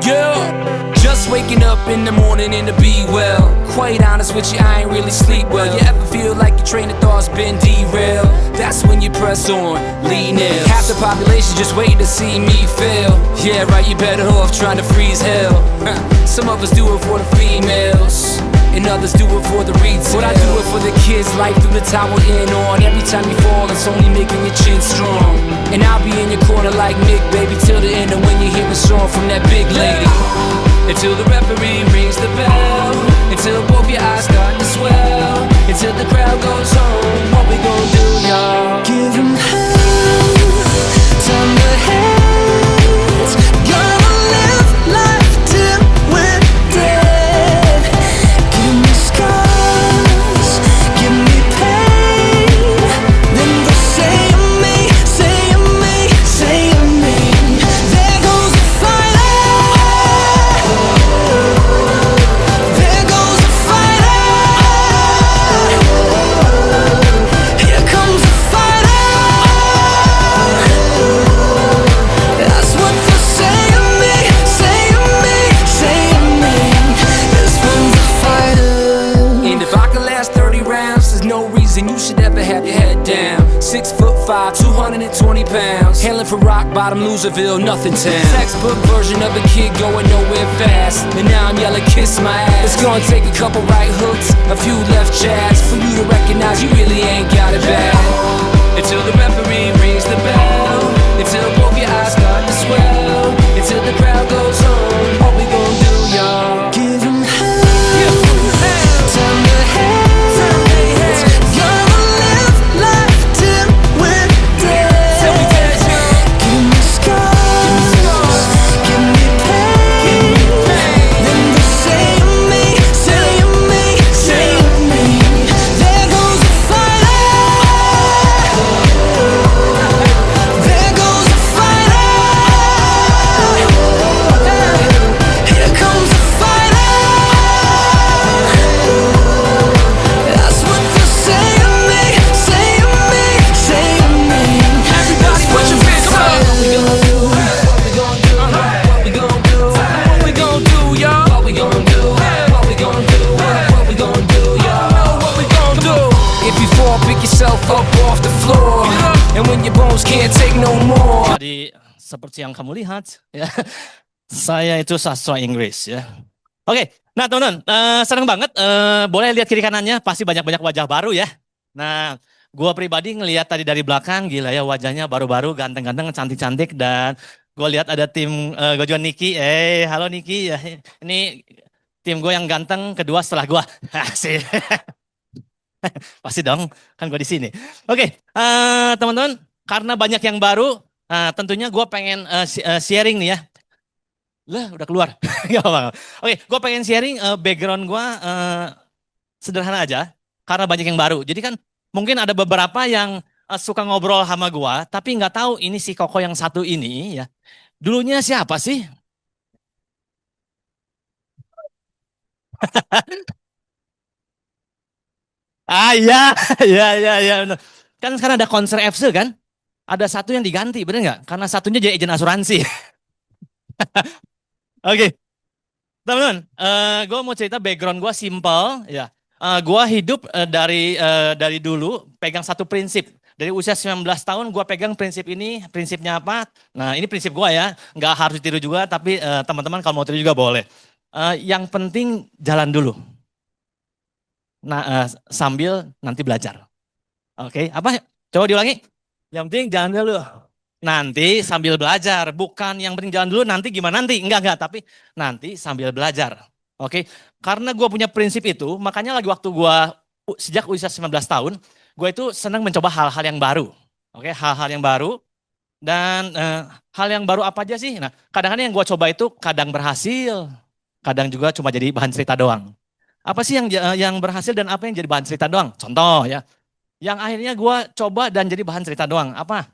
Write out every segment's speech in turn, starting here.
Yeah. Just waking up in the morning and to be well. Quite honest with you, I ain't really sleep well. You ever feel like your train of thought's been derailed? That's when you press on, lean in. Half the population just waiting to see me fail. Yeah, right, you better off trying to freeze hell. Some of us do it for the females, and others do it for the retail. But I do it for the kids, life through the tower in on. Every time you fall, it's only making your chin strong. And I'll be in your corner like Mick, baby, till the end of when you hear a song from that big lady. Until the referee rings the bell, until both your eyes start to swell, until the crowd goes home. What we gon' do, y'all? Give 'em hell, turn the heads. Gonna live life till we're dead. Give me scars, give me pain. Then they'll say of me, say of me, say of me. There goes the fighter. There goes the fighter. Here comes the fighter. That's what they'll say of me, say of me, say of me. This one's a fighter. And if I could last 30 rounds, there's no reason you should ever have your head down. 6'5", 220 pounds, hailing from rock bottom, Loserville, nothing town. Textbook version of a kid going nowhere fast, and now I'm yelling, kiss my ass. It's gonna take a couple right hooks, a few left jabs, for you to recognize you really ain't got it bad. Until the referee rings the bell, until both your eyes start to swell, until the crowd goes home. What we gon' do, y'all? Give 'em hell, turn the heads. Gonna live life till we're dead. Give me scars, give me pain. Then they'll say of me, say of me, say of me. There goes the fighter. There goes the fighter. Here comes the fighter. That's what they'll say of me, say of me, say of me. Everybody put your hands up. What we gon' do? What we gon' do? What we gon' do? What we gon' do, y'all? What we gon' do? What we gon' do? What we gon' do, y'all? What we gon' do? If you fall, pick yourself up off the floor. And when your bones can't take no more. Jadi seperti yang kamu lihat, ya, saya itu sastra Inggris, ya. Oke, nah teman-teman, senang banget. Boleh lihat kiri kanannya, pasti banyak-banyak wajah baru ya. Nah, gua pribadi ngelihat tadi dari belakang, gila ya wajahnya baru-baru, ganteng-ganteng, cantik-cantik, dan gue lihat ada tim Gojuan Niki. Halo Niki, ya. Ini tim gue yang ganteng kedua setelah gue. Asik. Pasti dong, kan gue di sini. Oke, teman-teman, karena banyak yang baru, tentunya gue pengen sharing nih ya. Lah, udah keluar. Gak apa-apa. Oke, gue pengen sharing background gue sederhana aja, karena banyak yang baru. Jadi kan mungkin ada beberapa yang suka ngobrol sama gue, tapi nggak tahu ini si Koko yang satu ini ya. Dulunya siapa sih? Iya, iya. Bener. Kan sekarang ada konser FC kan? Ada satu yang diganti, bener nggak? Karena satunya jadi agen asuransi. Oke, teman-teman, gue mau cerita background gue simple, ya. Gue hidup dari dulu pegang satu prinsip. Dari usia 19 tahun gue pegang prinsip ini, prinsipnya apa? Nah ini prinsip gue ya, nggak harus ditiru juga, tapi teman-teman kalau mau tiru juga boleh. Yang penting jalan dulu. Nah, sambil nanti belajar. Oke, apa? Coba diulangi. Yang penting jalan dulu. Nanti sambil belajar. Bukan yang penting jalan dulu, nanti gimana nanti. Enggak. Tapi nanti sambil belajar. Oke, karena gue punya prinsip itu, makanya lagi waktu gue sejak usia 19 tahun, gue itu senang mencoba hal-hal yang baru. Oke, hal-hal yang baru. Dan hal yang baru apa aja sih? Nah, kadang-kadang yang gue coba itu kadang berhasil. Kadang juga cuma jadi bahan cerita doang. Apa sih yang berhasil dan apa yang jadi bahan cerita doang? Contoh ya, yang akhirnya gue coba dan jadi bahan cerita doang. Apa?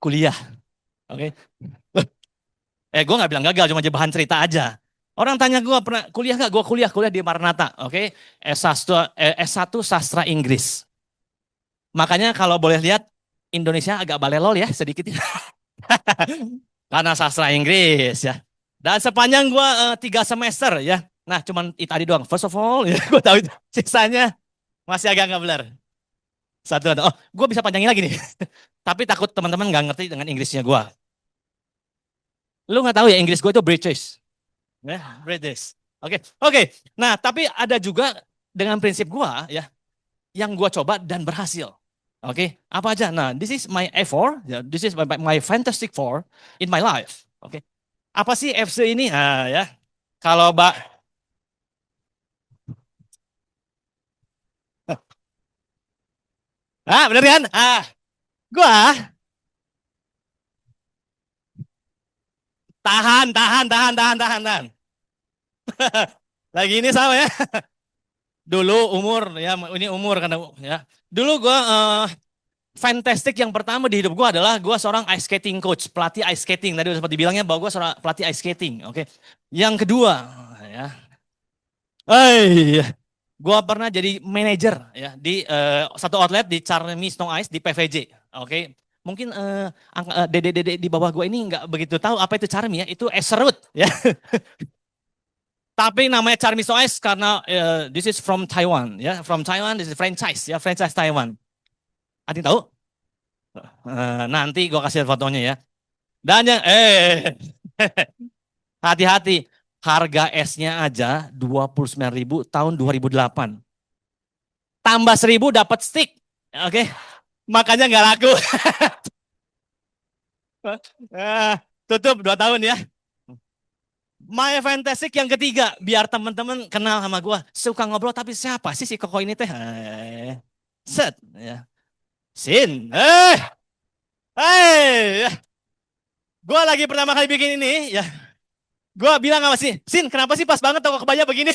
Kuliah. Oke. Gue gak bilang gagal, cuma jadi bahan cerita aja. Orang tanya gue, pernah kuliah gak? Gue kuliah di Maranatha. Oke. S1 sastra Inggris. Makanya kalau boleh lihat, Indonesia agak balelol ya sedikit. Karena sastra Inggris ya. Dan sepanjang gua 3 semester ya. Nah, cuman itu tadi doang. First of all, ya, gue tahu itu. Sisanya masih agak nggak benar. Satu, oh, gue bisa panjangin lagi nih. Tapi takut teman-teman nggak ngerti dengan Inggrisnya gue. Lu nggak tahu ya Inggris gue itu British. Ya, British. Oke, oke. Nah, tapi ada juga dengan prinsip gue ya, yang gue coba dan berhasil. Oke, apa aja? Nah, this is my effort. Ya, this is my fantastic four in my life. Oke, apa sih FC ini? Ah, ya, kalau bener kan? Gua tahan, tahan, tahan, tahan, tahan, tahan. Lagi ini sama ya. Dulu umur ya, ini umur karena ya. Dulu gua fantastic yang pertama di hidup gua adalah gua seorang ice skating coach, pelatih ice skating. Tadi udah sempat dibilangnya bahwa gua seorang pelatih ice skating. Oke. Yang kedua ya. Gua pernah jadi manajer ya di satu outlet di Charmy Snow Ice di PVJ. Oke. Mungkin dede-dede di bawah gua ini nggak begitu tahu apa itu Charmy ya. Itu Esserut ya. Tapi namanya Charmy Snow Ice karena this is from Taiwan ya. From Taiwan, this is franchise ya, franchise Taiwan. Ada yang tahu? Nanti gua kasih fotonya ya. Dan yang hati-hati. Harga esnya aja 29.000 tahun 2008. Tambah 1.000 dapat stick. Oke. Makanya nggak laku. Tutup 2 tahun ya. My Fantastic yang ketiga, biar teman-teman kenal sama gue. Suka ngobrol tapi siapa sih si Koko ini teh? Set ya. Sin. Ya. Gue lagi pertama kali bikin ini ya. Gue bilang sama Sin, kenapa sih pas banget toko kebaya begini?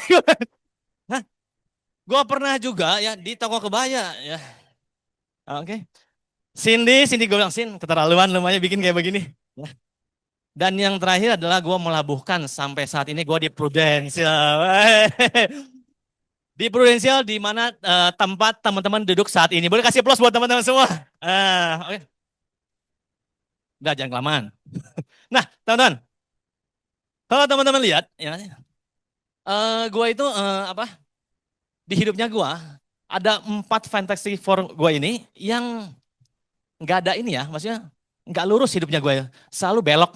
Hah? Gue pernah juga ya di toko kebaya ya. Oke. Cindy gue bilang, Sin, keterlaluan lumayan bikin kayak begini. Ya. Dan yang terakhir adalah gue melabuhkan sampai saat ini gue di Prudential. Di Prudential di mana tempat teman-teman duduk saat ini. Boleh kasih plus buat teman-teman semua. Oke. Udah jangan kelamaan. Nah, teman-teman. Kalau teman-teman lihat ya, gue itu apa? Di hidupnya gue ada 4 fantasy for gue ini yang nggak ada ini ya, maksudnya nggak lurus hidupnya gue ya. Selalu belok.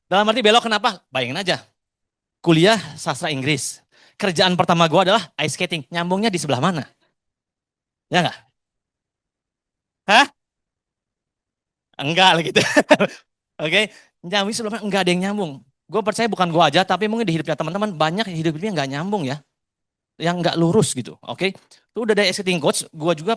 Dalam arti belok kenapa? Bayangin aja. Kuliah sastra Inggris. Kerjaan pertama gue adalah ice skating. Nyambungnya di sebelah mana? Ya nggak? Hah? Enggak lah gitu. Oke. Nyambung sebelah mana? Enggak ada yang nyambung. Gue percaya bukan gue aja, tapi mungkin di hidupnya teman-teman banyak yang hidupnya nggak nyambung ya. Yang nggak lurus gitu. Oke. Itu udah dari ice skating coach. Gue juga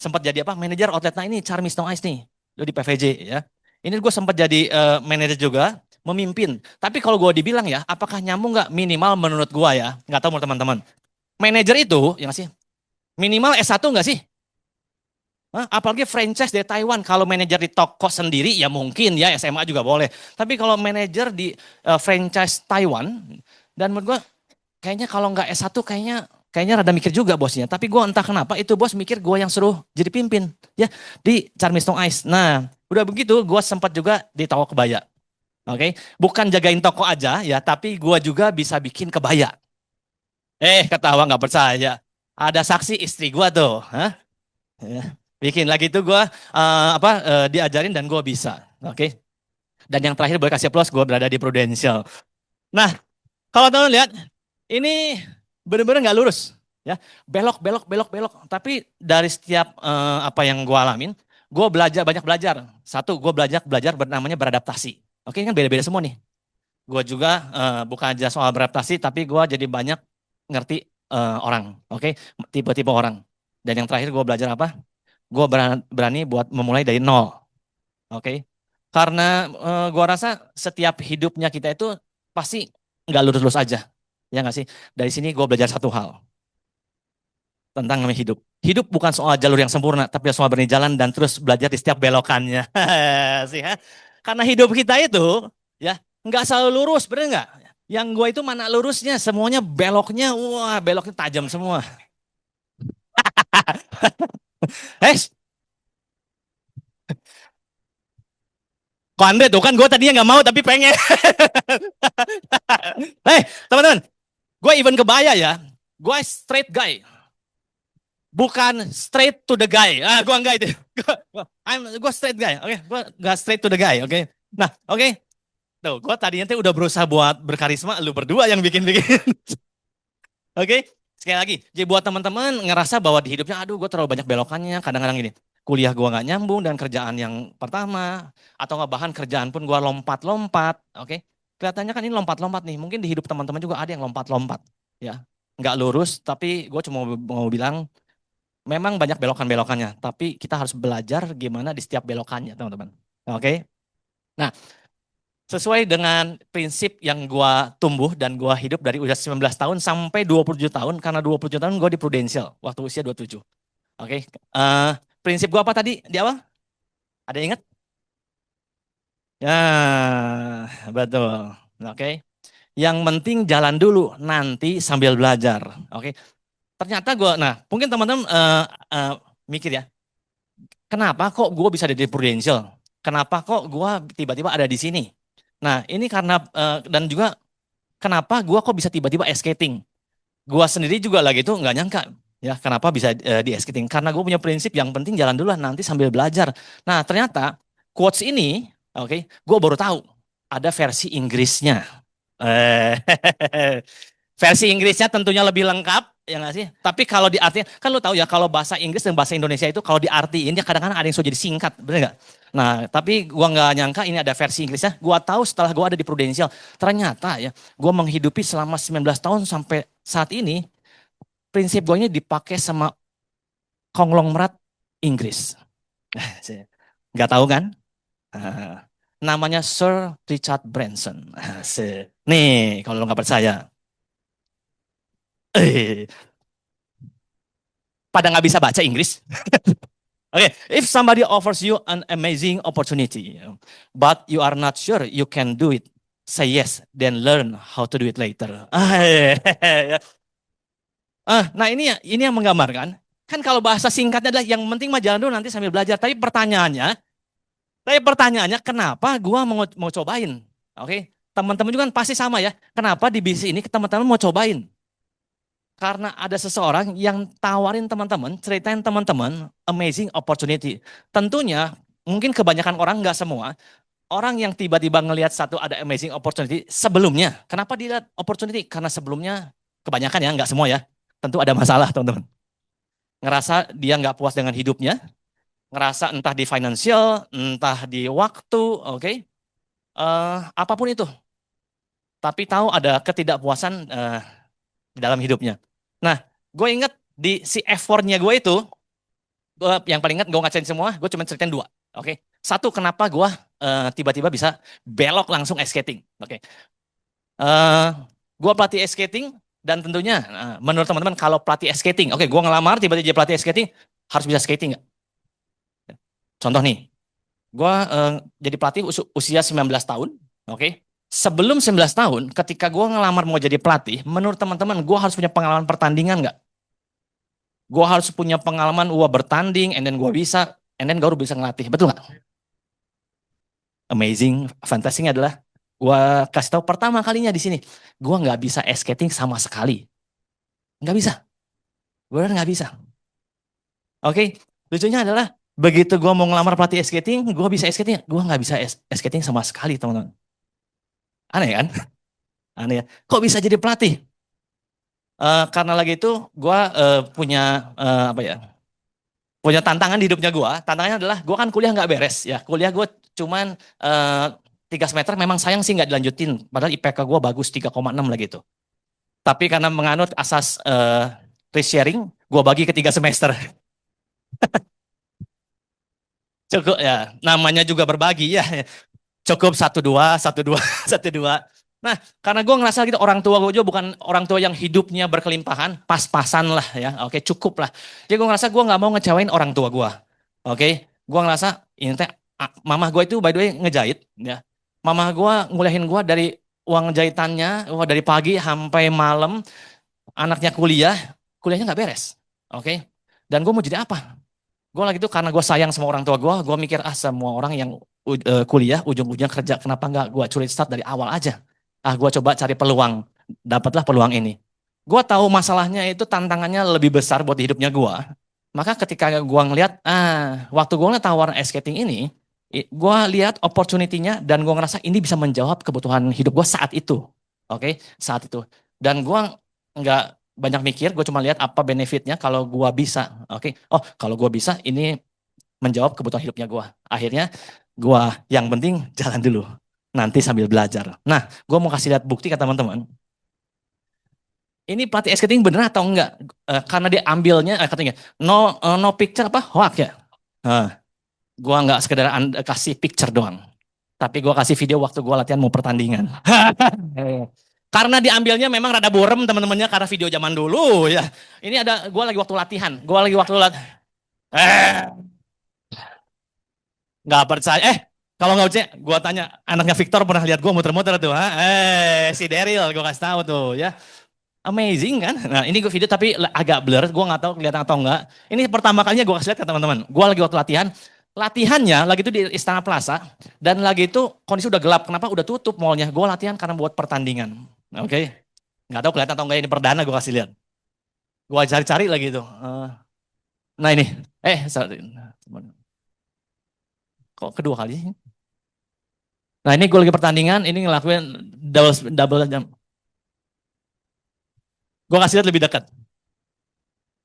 sempat jadi apa? Manajer outlet. Nah ini Charmy Snow Ice nih. Lo di PVJ ya. Ini gue sempat jadi manajer juga. Memimpin. Tapi kalau gue dibilang ya, apakah nyambung nggak? Minimal menurut gue ya, nggak tahu menurut teman-teman. Manajer itu, ya nggak sih? Minimal S1 nggak sih? Hah? Apalagi franchise dari Taiwan. Kalau manajer di toko sendiri ya mungkin ya SMA juga boleh. Tapi kalau manajer di franchise Taiwan, dan menurut gue kayaknya kalau nggak S1 kayaknya rada mikir juga bosnya. Tapi gue entah kenapa itu bos mikir gue yang suruh jadi pimpin ya di Charmy Snow Ice. Nah udah begitu gue sempat juga di toko kebaya. Oke, bukan jagain toko aja ya, tapi gua juga bisa bikin kebaya. Ketawa nggak percaya. Ada saksi istri gua tuh, hah? Ya. Bikin lagi tuh gua diajarin dan gua bisa. Oke. Dan yang terakhir boleh kasih plus, gua berada di Prudential. Nah, kalau teman lihat ini bener-bener nggak lurus, ya. Belok, belok, belok, belok. Tapi dari setiap apa yang gua alamin, gua banyak belajar. Satu, gua belajar namanya beradaptasi. Oke, ini kan beda-beda semua nih. Gue juga bukan aja soal beradaptasi, tapi gue jadi banyak ngerti orang, oke, tipe-tipe orang. Dan yang terakhir gue belajar apa? Gue berani buat memulai dari nol, oke. Karena gue rasa setiap hidupnya kita itu pasti nggak lurus-lurus aja, ya nggak sih? Dari sini gue belajar satu hal tentang namanya hidup. Hidup bukan soal jalur yang sempurna, tapi soal berani jalan dan terus belajar di setiap belokannya. Sih, ha? Karena hidup kita itu ya nggak selalu lurus, bener nggak? Yang gue itu mana lurusnya, semuanya beloknya, wah beloknya tajam semua. Eh, Kok Andre tuh kan gue tadinya nggak mau tapi pengen. Hei teman-teman, gue even kebaya ya. Gue straight guy. Bukan straight to the guy. Gue enggak itu. Gue straight guy. Oke, gue enggak straight to the guy. Oke. Nah, oke. Tuh, gue tadinya tuh udah berusaha buat berkarisma, lu berdua yang bikin-bikin. Oke, sekali lagi. Jadi buat teman-teman ngerasa bahwa di hidupnya, aduh gue terlalu banyak belokannya. Kadang-kadang gini, kuliah gue nggak nyambung dan kerjaan yang pertama. Atau nggak bahkan kerjaan pun gue lompat-lompat. Oke, kelihatannya kan ini lompat-lompat nih. Mungkin di hidup teman-teman juga ada yang lompat-lompat. Ya, nggak lurus, tapi gue cuma mau bilang, memang banyak belokan-belokannya. Tapi kita harus belajar gimana di setiap belokannya, teman-teman. Oke, nah sesuai dengan prinsip yang gua tumbuh dan gua hidup dari usia 19 tahun sampai 27 tahun, karena 27 tahun gua di Prudential waktu usia 27. Oke. Prinsip gua apa tadi di awal? Ada yang ingat? Ya, betul. Oke. Yang penting jalan dulu, nanti sambil belajar. Oke. Ternyata gua, nah mungkin teman-teman mikir ya, kenapa kok gua bisa ada di Prudential? Kenapa kok gua tiba-tiba ada di sini? Nah ini karena, dan juga kenapa gua kok bisa tiba-tiba skating? Gua sendiri juga lagi itu nggak nyangka ya kenapa bisa di skating. Karena gue punya prinsip yang penting jalan dulu lah nanti sambil belajar. Nah ternyata quotes ini, oke, gue baru tahu ada versi Inggrisnya. Eh, Versi Inggrisnya tentunya lebih lengkap, ya nggak sih? Tapi kalau di artinya, kan lu tahu ya kalau bahasa Inggris dan bahasa Indonesia itu kalau diartiin ya kadang-kadang ada yang sudah jadi singkat, bener nggak? Nah, tapi gua nggak nyangka ini ada versi Inggrisnya. Gua tahu setelah gua ada di Prudential, ternyata ya gua menghidupi selama 19 tahun sampai saat ini, prinsip gua ini dipakai sama konglomerat Inggris. Nggak tahu kan? Namanya Sir Richard Branson. Nih, kalau lo nggak percaya. Eh, pada nggak bisa baca Inggris. Okay, if somebody offers you an amazing opportunity, but you are not sure you can do it, say yes, then learn how to do it later. Nah ini yang menggambarkan. Kan kalau bahasa singkatnya adalah yang penting mah jalan dulu nanti sambil belajar. Tapi pertanyaannya kenapa gua mau cobain? Oke, teman-teman juga kan pasti sama ya. Kenapa di bisnis ini teman-teman mau cobain? Karena ada seseorang yang tawarin teman-teman, ceritain teman-teman, amazing opportunity. Tentunya, mungkin kebanyakan orang, nggak semua, orang yang tiba-tiba ngelihat satu ada amazing opportunity sebelumnya. Kenapa dilihat opportunity? Karena sebelumnya, kebanyakan ya, nggak semua ya. Tentu ada masalah teman-teman. Ngerasa dia nggak puas dengan hidupnya, ngerasa entah di financial, entah di waktu, oke? Apapun itu. Tapi tahu ada ketidakpuasan di dalam hidupnya. Nah, gue inget di si F4-nya gue itu, yang paling inget gue ngacain semua, gue cuma ceritain dua. Oke, satu kenapa gue tiba-tiba bisa belok langsung ice skating. Oke, gue pelatih ice skating dan tentunya menurut teman-teman kalau pelatih ice skating, oke, gue ngelamar tiba-tiba jadi pelatih ice skating harus bisa skating nggak? Contoh nih, gue jadi pelatih usia 19 tahun, oke. Sebelum 19 tahun, ketika gue ngelamar mau jadi pelatih, menurut teman-teman, gue harus punya pengalaman pertandingan nggak? Gue harus punya pengalaman gue bertanding, and then gue bisa, and then gue baru bisa ngelatih, betul nggak? Amazing, fantastic adalah gue kasih tahu pertama kalinya di sini, gue nggak bisa ice skating sama sekali, nggak bisa, gue nggak bisa. Oke, lucunya adalah begitu gue mau ngelamar pelatih ice skating, gue bisa ice skating, gue nggak bisa ice skating sama sekali, teman-teman. Aneh kan? Aneh ya. Kok bisa jadi pelatih? Karena lagi itu gue punya apa ya? Punya tantangan di hidupnya gue. Tantangannya adalah gue kan kuliah nggak beres ya. Kuliah gue cuman 3 semester. Memang sayang sih nggak dilanjutin. Padahal IPK gue bagus 3,6 lah gitu. Tapi karena menganut asas risk sharing, gue bagi ke 3 semester. Cukup ya. Namanya juga berbagi ya. Cukup 1-2, 1-2, 1-2. Nah, karena gue ngerasa gitu orang tua gue juga bukan orang tua yang hidupnya berkelimpahan, pas-pasan lah ya, oke cukup lah. Jadi gue ngerasa gue nggak mau ngecewain orang tua gue, oke. Gue ngerasa ini teh, mamah gue itu by the way ngejahit, ya. Mamah gue nguliahin gue dari uang jahitannya, dari pagi sampai malam, anaknya kuliahnya nggak beres, oke. Dan gue mau jadi apa? Gue lagi itu karena gue sayang sama orang tua gue mikir semua orang yang kuliah, ujung-ujungnya kerja. Kenapa nggak gue curi start dari awal aja? Gue coba cari peluang, dapatlah peluang ini. Gue tahu masalahnya itu tantangannya lebih besar buat hidupnya gue. Maka ketika gue ngeliat, waktu gue ngeliat tawaran ice skating ini, gue lihat opportunity-nya dan gue ngerasa ini bisa menjawab kebutuhan hidup gue saat itu. Oke, saat itu. Dan gue nggak banyak mikir, gue cuma lihat apa benefitnya kalau gue bisa. Oke, oh kalau gue bisa ini menjawab kebutuhan hidupnya gue. Akhirnya gue yang penting jalan dulu. Nanti sambil belajar. Nah, gue mau kasih lihat bukti ke teman-teman. Ini pelatih ice skating bener atau enggak? Karena dia ambilnya, katanya no picture apa hoax ya. Gua nggak sekedar kasih picture doang, tapi gua kasih video waktu gua latihan mau pertandingan. Karena diambilnya memang rada burem teman-temannya karena video zaman dulu ya. Ini ada gua lagi waktu latihan, nggak percaya. Kalau nggak percaya, gua tanya anaknya Victor pernah lihat gua muter-muter tuh, si Daryl gua kasih tahu tuh ya. Amazing kan? Nah ini gue video tapi agak blur, gue nggak tahu kelihatan atau enggak. Ini pertama kalinya gue kasih lihat ke teman-teman. Gue lagi waktu latihan, latihannya lagi itu di Istana Plaza dan lagi itu kondisi udah gelap. Kenapa? Udah tutup mallnya. Gue latihan karena buat pertandingan. Oke, nggak tahu kelihatan atau enggak ini perdana gue kasih lihat. Gue cari-cari lagi itu. Nah ini, sorry. Kok kedua kali sih? Nah ini gue lagi pertandingan, ini ngelakuin double jump. Gue kasih lihat lebih dekat.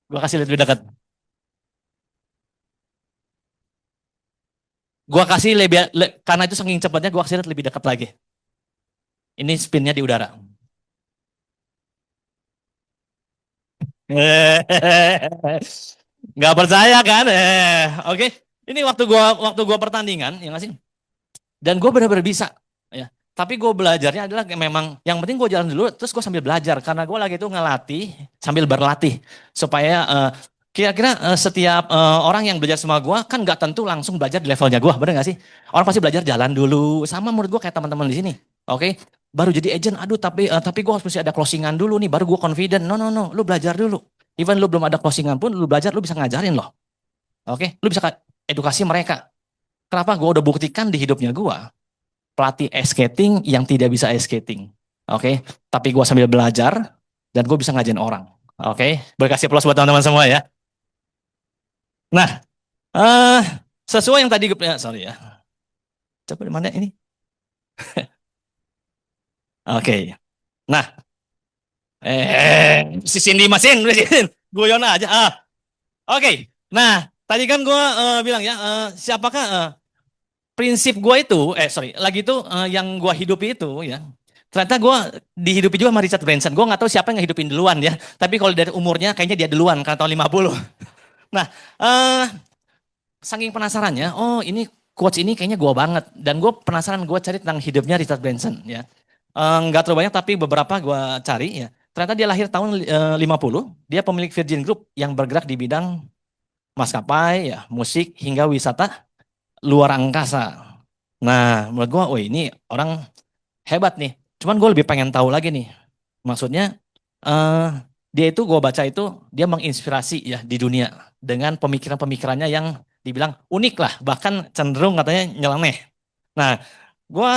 Gue kasih lihat lebih dekat. Gua kasih karena itu saking cepatnya gua kasih lihat lebih dekat lagi. Ini spinnya di udara. Nggak percaya kan? Oke. Ini waktu gua pertandingan, ya nggak sih? Dan gua benar-benar bisa. Ya. Tapi gue belajarnya adalah memang yang penting gue jalan dulu, terus gue sambil belajar karena gue lagi itu ngelatih sambil berlatih supaya kira-kira setiap orang yang belajar sama gue kan nggak tentu langsung belajar di levelnya gue, bener nggak sih? Orang pasti belajar jalan dulu, sama menurut gue kayak teman-teman di sini, oke? Baru jadi agent, aduh tapi gue harus mesti ada closingan dulu nih, baru gue confident. No, lu belajar dulu. Even lu belum ada closingan pun, lu belajar, lu bisa ngajarin loh, oke? Lu bisa edukasi mereka. Kenapa? Gue udah buktikan di hidupnya gue pelatih ice skating yang tidak bisa ice skating. Oke, tapi gue sambil belajar dan gue bisa ngajarin orang. Oke, berkasih aplaus buat teman-teman semua ya. Nah, sesuai yang tadi sorry ya. Coba di mana ini? Oke. Nah, si Cindy Masin, guyon aja. Oke. Nah, tadi kan gue bilang ya, siapakah prinsip gue itu, lagi itu yang gue hidupi itu ya. Ternyata gue dihidupi juga sama Richard Branson. Gue nggak tahu siapa yang ngehidupin duluan ya. Tapi kalau dari umurnya kayaknya dia duluan karena tahun 50. Nah, saking penasarannya, oh ini quotes ini kayaknya gue banget. Dan gue penasaran, gue cari tentang hidupnya Richard Branson ya. Nggak terlalu banyak tapi beberapa gue cari ya. Ternyata dia lahir tahun 50. Dia pemilik Virgin Group yang bergerak di bidang maskapai, ya, musik hingga wisata luar angkasa. Nah, menurut gue, oh ini orang hebat nih. Cuman gue lebih pengen tahu lagi nih. Maksudnya, dia itu gue baca itu, dia menginspirasi ya di dunia. Dengan pemikiran-pemikirannya yang dibilang unik lah. Bahkan cenderung katanya nyeleneh. Nah, gue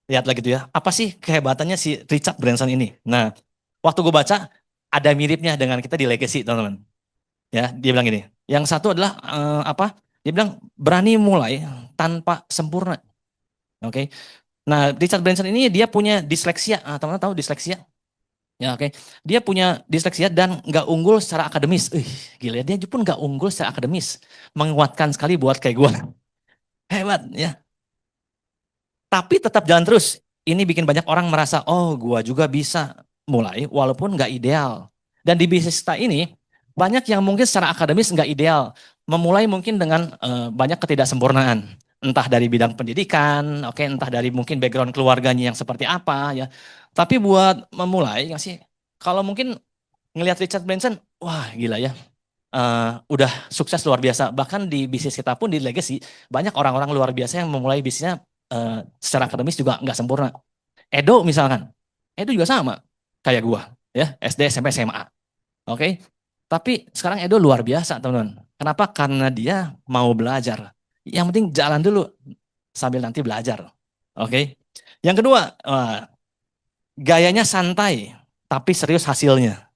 lihat lagi tuh ya. Apa sih kehebatannya si Richard Branson ini? Nah, waktu gue baca, ada miripnya dengan kita di Legacy, teman-teman. Ya, dia bilang gini. Yang satu adalah dia bilang berani mulai tanpa sempurna. Oke. Nah, Richard Branson ini dia punya disleksia. Teman-teman tahu disleksia? Ya, oke. Dia punya disleksia dan nggak unggul secara akademis. Gila, dia pun nggak unggul secara akademis. Menguatkan sekali buat kayak gue. Hebat ya. Tapi tetap jalan terus. Ini bikin banyak orang merasa, oh gue juga bisa mulai walaupun nggak ideal. Dan di bisnis kita ini, banyak yang mungkin secara akademis nggak ideal. Memulai mungkin dengan banyak ketidaksempurnaan. Entah dari bidang pendidikan, oke, entah dari mungkin background keluarganya yang seperti apa ya. Tapi buat memulai, nggak sih? Kalau mungkin ngelihat Richard Branson, wah gila ya. Udah sukses luar biasa. Bahkan di bisnis kita pun di Legacy, banyak orang-orang luar biasa yang memulai bisnisnya secara akademis juga nggak sempurna. Edo misalkan, Edo juga sama kayak gua ya, SD, SMP, SMA. Oke. Tapi sekarang Edo luar biasa teman-teman. Kenapa? Karena dia mau belajar. Yang penting jalan dulu sambil nanti belajar. Oke. Yang kedua, gayanya santai tapi serius hasilnya.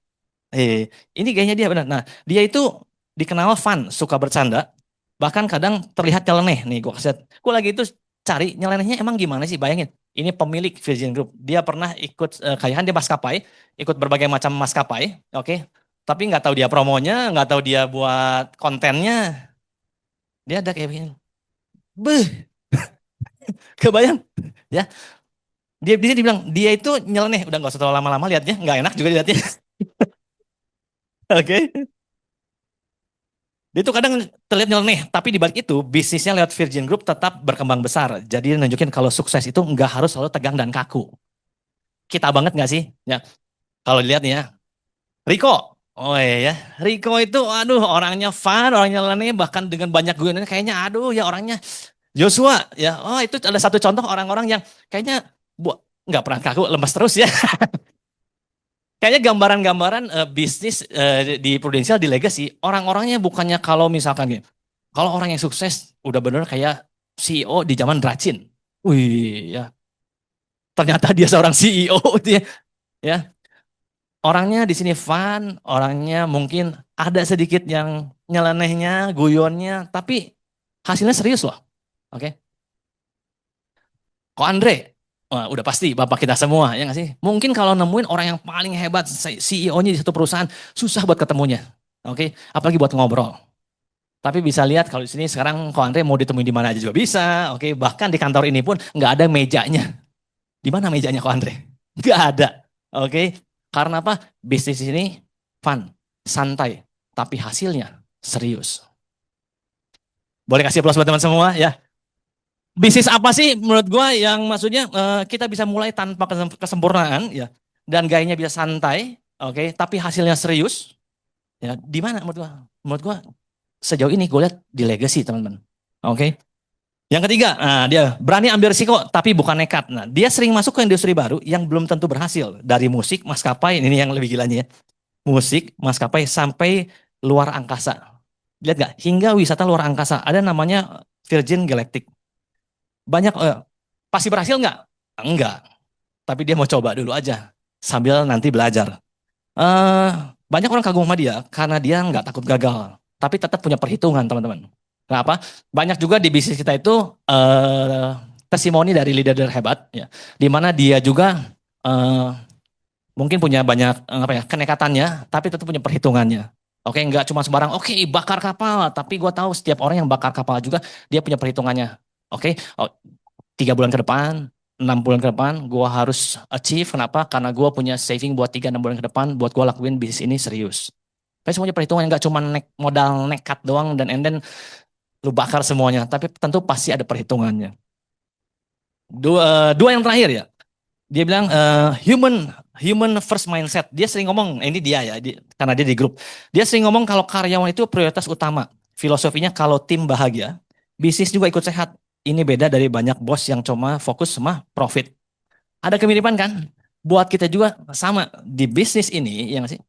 Ini gayanya dia benar. Nah, dia itu dikenal fun, suka bercanda, bahkan kadang terlihat nyeleneh. Nih, gue lagi itu cari nyelenehnya emang gimana sih? Bayangin, ini pemilik Virgin Group. Dia pernah ikut kayak dia maskapai, ikut berbagai macam maskapai, oke. Tapi nggak tahu dia promonya, nggak tahu dia buat kontennya. Dia ada kayak begini. Beuh, kebayang? Ya, dia bilang dia itu nyeleneh. Udah nggak usah terlalu lama-lama liatnya, nggak enak juga dilihatnya. Oke. Dia itu kadang terlihat nyeleneh, tapi di balik itu bisnisnya lewat Virgin Group tetap berkembang besar. Jadi nunjukin kalau sukses itu nggak harus selalu tegang dan kaku. Kita banget nggak sih? Ya, kalau dilihat nih ya, Rico. Oh iya ya, Rico itu aduh orangnya fun, orangnya nyeleneh, bahkan dengan banyak gunanya kayaknya aduh ya orangnya. Joshua ya, oh itu ada satu contoh orang-orang yang kayaknya nggak pernah kaku, lemas terus ya. Kayaknya gambaran-gambaran bisnis di Prudential di Legacy, orang-orangnya bukannya kalau misalkan gini, kalau orang yang sukses udah bener kayak CEO di zaman Dracin. Wih ya, ternyata dia seorang CEO dia ya. Orangnya di sini fun, orangnya mungkin ada sedikit yang nyelenehnya, guyonnya, tapi hasilnya serius loh. Oke. Kok Andre? Wah, udah pasti bapak kita semua, ya nggak sih? Mungkin kalau nemuin orang yang paling hebat, CEO-nya di satu perusahaan, susah buat ketemunya. Oke, apalagi buat ngobrol. Tapi bisa lihat kalau di sini sekarang Ko Andre mau ditemuin di mana aja juga bisa. Oke, bahkan di kantor ini pun nggak ada mejanya. Di mana mejanya Ko Andre? Nggak ada. Oke, karena apa? Bisnis ini fun, santai, tapi hasilnya serius. Boleh kasih aplaus buat teman semua ya. Bisnis apa sih menurut gua yang maksudnya kita bisa mulai tanpa kesempurnaan ya dan gayanya bisa santai, oke, tapi hasilnya serius. Ya, di mana menurut gua? Menurut gua sejauh ini gue lihat di Legacy, teman-teman. Oke. Yang ketiga, nah, dia berani ambil risiko tapi bukan nekat. Nah, dia sering masuk ke industri baru yang belum tentu berhasil. Dari musik, maskapai, ini yang lebih gilanya ya. Musik, maskapai sampai luar angkasa. Lihat gak? Hingga wisata luar angkasa. Ada namanya Virgin Galactic. Banyak pasti berhasil nggak? Enggak. Tapi dia mau coba dulu aja sambil nanti belajar. Eh banyak orang kagum sama dia karena dia nggak takut gagal, tapi tetap punya perhitungan, teman-teman. Kenapa? Banyak juga di bisnis kita itu testimoni dari leader hebat, ya, di mana dia juga eh, mungkin punya banyak apa ya kenekatannya, tapi tetap punya perhitungannya. Oke, nggak cuma sembarang. Oke, bakar kapal, tapi gue tahu setiap orang yang bakar kapal juga dia punya perhitungannya. Oke, oh, 3 bulan ke depan, 6 bulan ke depan, gue harus achieve. Kenapa? Karena gue punya saving buat 3-6 bulan ke depan, buat gue lakuin bisnis ini serius. Tapi semuanya perhitungan, nggak cuma modal nekat doang dan and then lu bakar semuanya. Tapi tentu pasti ada perhitungannya. Dua yang terakhir ya. Dia bilang human first mindset. Dia sering ngomong, ini dia ya, karena dia di grup. Dia sering ngomong kalau karyawan itu prioritas utama. Filosofinya kalau tim bahagia, bisnis juga ikut sehat. Ini beda dari banyak bos yang cuma fokus sama profit. Ada kemiripan kan? Buat kita juga sama di bisnis ini, ya nggak sih?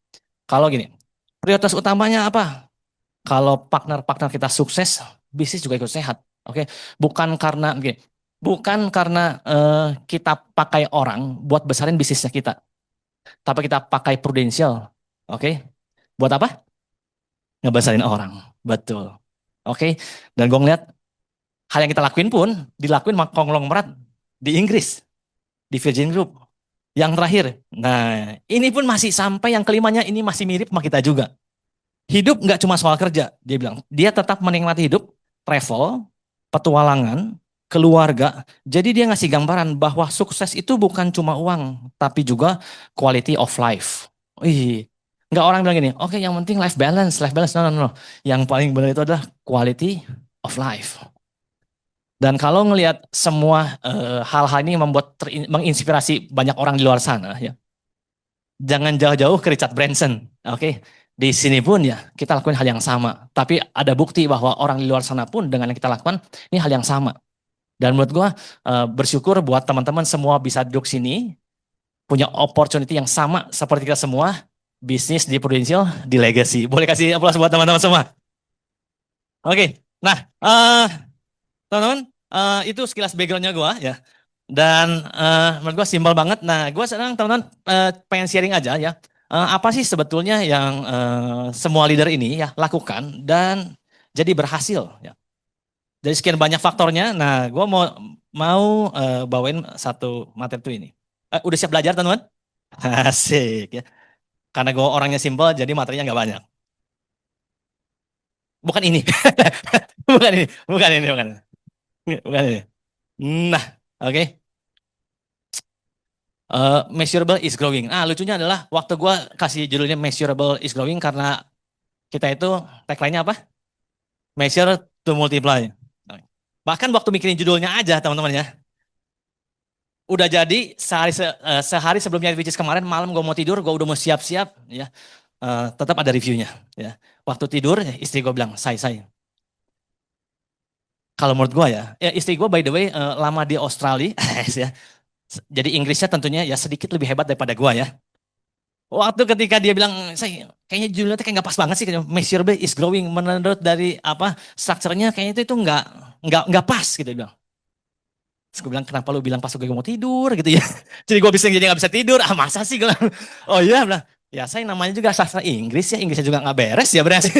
Kalau gini, prioritas utamanya apa? Kalau partner-partner kita sukses, bisnis juga ikut sehat. Oke, bukan karena gini, bukan karena kita pakai orang buat besarin bisnisnya kita, tapi kita pakai Prudential. Oke, buat apa? Ngebesarin orang. Betul. Oke, dan gue ngeliat hal yang kita lakuin pun dilakuin sama konglomerat di Inggris, di Virgin Group. Yang terakhir, nah ini pun masih sampai yang kelimanya ini masih mirip sama kita juga. Hidup nggak cuma soal kerja, dia bilang. Dia tetap menikmati hidup, travel, petualangan, keluarga. Jadi dia ngasih gambaran bahwa sukses itu bukan cuma uang, tapi juga quality of life. Wih, nggak orang bilang gini, oke yang penting life balance, no, no, no. Yang paling benar itu adalah quality of life. Dan kalau ngelihat semua hal-hal ini menginspirasi banyak orang di luar sana, ya, jangan jauh-jauh ke Richard Branson, oke? Di sini pun ya kita lakukan hal yang sama. Tapi ada bukti bahwa orang di luar sana pun dengan yang kita lakukan ini hal yang sama. Dan menurut gua bersyukur buat teman-teman semua bisa duduk sini, punya opportunity yang sama seperti kita semua, bisnis di Prudential, di Legacy. Boleh kasih aplaus buat teman-teman semua. Oke, nah Teman-teman, itu sekilas backgroundnya gue ya. Dan menurut gue simpel banget. Nah, gue sekarang teman-teman pengen sharing aja ya. Apa sih sebetulnya yang semua leader ini ya lakukan dan jadi berhasil ya. Dari sekian banyak faktornya, nah gue mau mau bawain satu materi tuh ini. Udah siap belajar teman-teman? Asik ya. Karena gue orangnya simpel, jadi materinya nggak banyak. Bukan ini, bukan ini, bukan ini, bukan ini. Bukan ini. Nah, oke. Measurable is growing. Ah, lucunya adalah waktu gue kasih judulnya measurable is growing karena kita itu tagline-nya apa? Measure to multiply. Bahkan waktu mikirin judulnya aja teman-teman ya. Udah jadi sehari sebelumnya which is kemarin malam gue mau tidur, gue udah mau siap-siap ya. Tetap ada reviewnya ya. Waktu tidur istri gue bilang, say. Kalau menurut gue ya istri gue by the way lama di Australia ya. Jadi Inggrisnya tentunya ya sedikit lebih hebat daripada gue ya. Waktu ketika dia bilang, saya kayaknya judulnya kayak nggak pas banget sih, measurable is growing. Menurut dari apa strukturnya kayaknya itu nggak pas gitu dia bilang. Terus gue bilang kenapa lu bilang pas gue mau tidur gitu ya. Jadi gue bisa jadi nggak bisa tidur. Ah masa sih gue bilang. Oh iya bilang. Ya saya namanya juga sastra Inggris ya, Inggrisnya juga nggak beres ya berarti.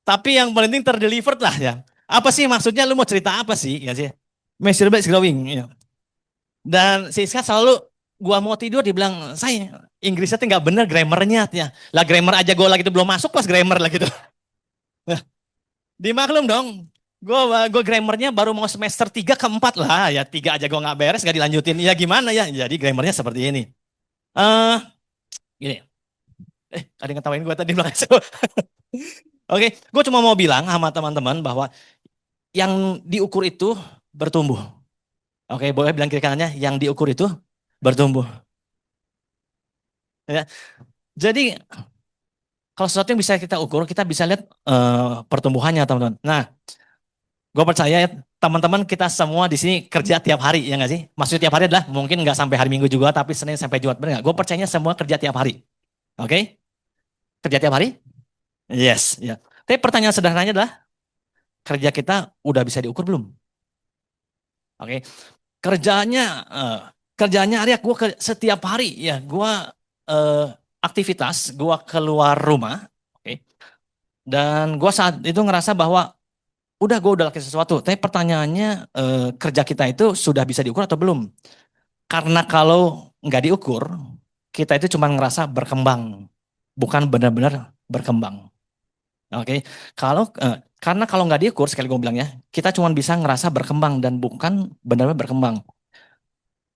Tapi yang penting terdelivered lah ya. Apa sih maksudnya lu mau cerita apa sih ya sih? Measurable is growing. Ya. Dan si Iska selalu gua mau tidur dibilang, saya Inggrisnya tuh nggak bener grammarnya ya. Lah grammar aja gue lagi tuh belum masuk pas grammar lah gitu. Nah, dimaklum dong. Gue grammarnya baru mau semester 3 ke 4 lah. Ya 3 aja gue nggak beres nggak dilanjutin. Ya gimana ya. Jadi grammarnya seperti ini. Eh gini. Ada yang ngetawain gue tadi belakang. Oke, gue cuma mau bilang sama teman-teman bahwa yang diukur itu bertumbuh. Oke, boleh bilang kiri kanannya yang diukur itu bertumbuh. Ya. Jadi kalau sesuatu yang bisa kita ukur, kita bisa lihat pertumbuhannya, teman-teman. Nah, gue percaya ya, teman-teman kita semua di sini kerja tiap hari, ya nggak sih? Maksudnya tiap hari adalah mungkin nggak sampai hari Minggu juga, tapi Senin sampai Jumat, benar nggak? Gue percaya semua kerja tiap hari. Oke? Kerja tiap hari? Yes, ya. Tapi pertanyaan sederhananya adalah, kerja kita udah bisa diukur belum? Oke? Kerjanya, kerjanya Arya, gue setiap hari ya, gue aktivitas, gue keluar rumah, oke? Dan gue saat itu ngerasa bahwa gue udah lakukan sesuatu. Tapi pertanyaannya kerja kita itu sudah bisa diukur atau belum? Karena kalau nggak diukur, kita itu cuma ngerasa berkembang, bukan benar-benar berkembang. Oke, kalau karena kalau nggak diukur, sekali gue bilang ya, kita cuma bisa ngerasa berkembang dan bukan benar-benar berkembang.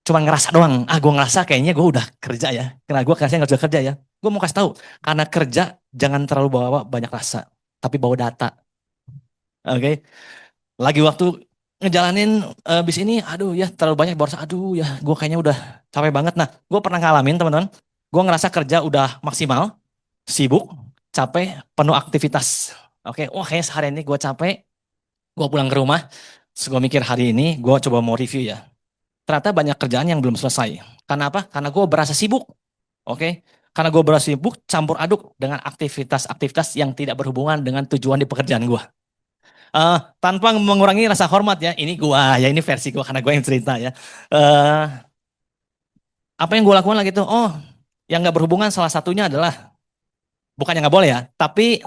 Cuma ngerasa doang. Ah, gue ngerasa kayaknya gue udah kerja ya. Karena gue kayaknya nggak sudah kerja ya. Gue mau kasih tahu, karena kerja jangan terlalu bawa banyak rasa, tapi bawa data. Oke. Lagi waktu ngejalanin bis ini, aduh ya terlalu banyak borsa, aduh ya gue kayaknya udah capek banget. Nah, gue pernah ngalamin teman-teman, gue ngerasa kerja udah maksimal, sibuk, capek, penuh aktivitas. Oke, wah kayaknya sehari ini gue capek, gue pulang ke rumah, terus gue mikir hari ini gue coba mau review ya. Ternyata banyak kerjaan yang belum selesai. Karena apa? Karena gue berasa sibuk. Oke, karena gue berasa sibuk campur aduk dengan aktivitas-aktivitas yang tidak berhubungan dengan tujuan di pekerjaan gue. Tanpa mengurangi rasa hormat ya, ini gua ya, ini versi gua karena gua yang cerita ya. Eh, apa yang gua lakukan lagi tuh? Oh, yang nggak berhubungan salah satunya adalah bukan yang nggak boleh ya, tapi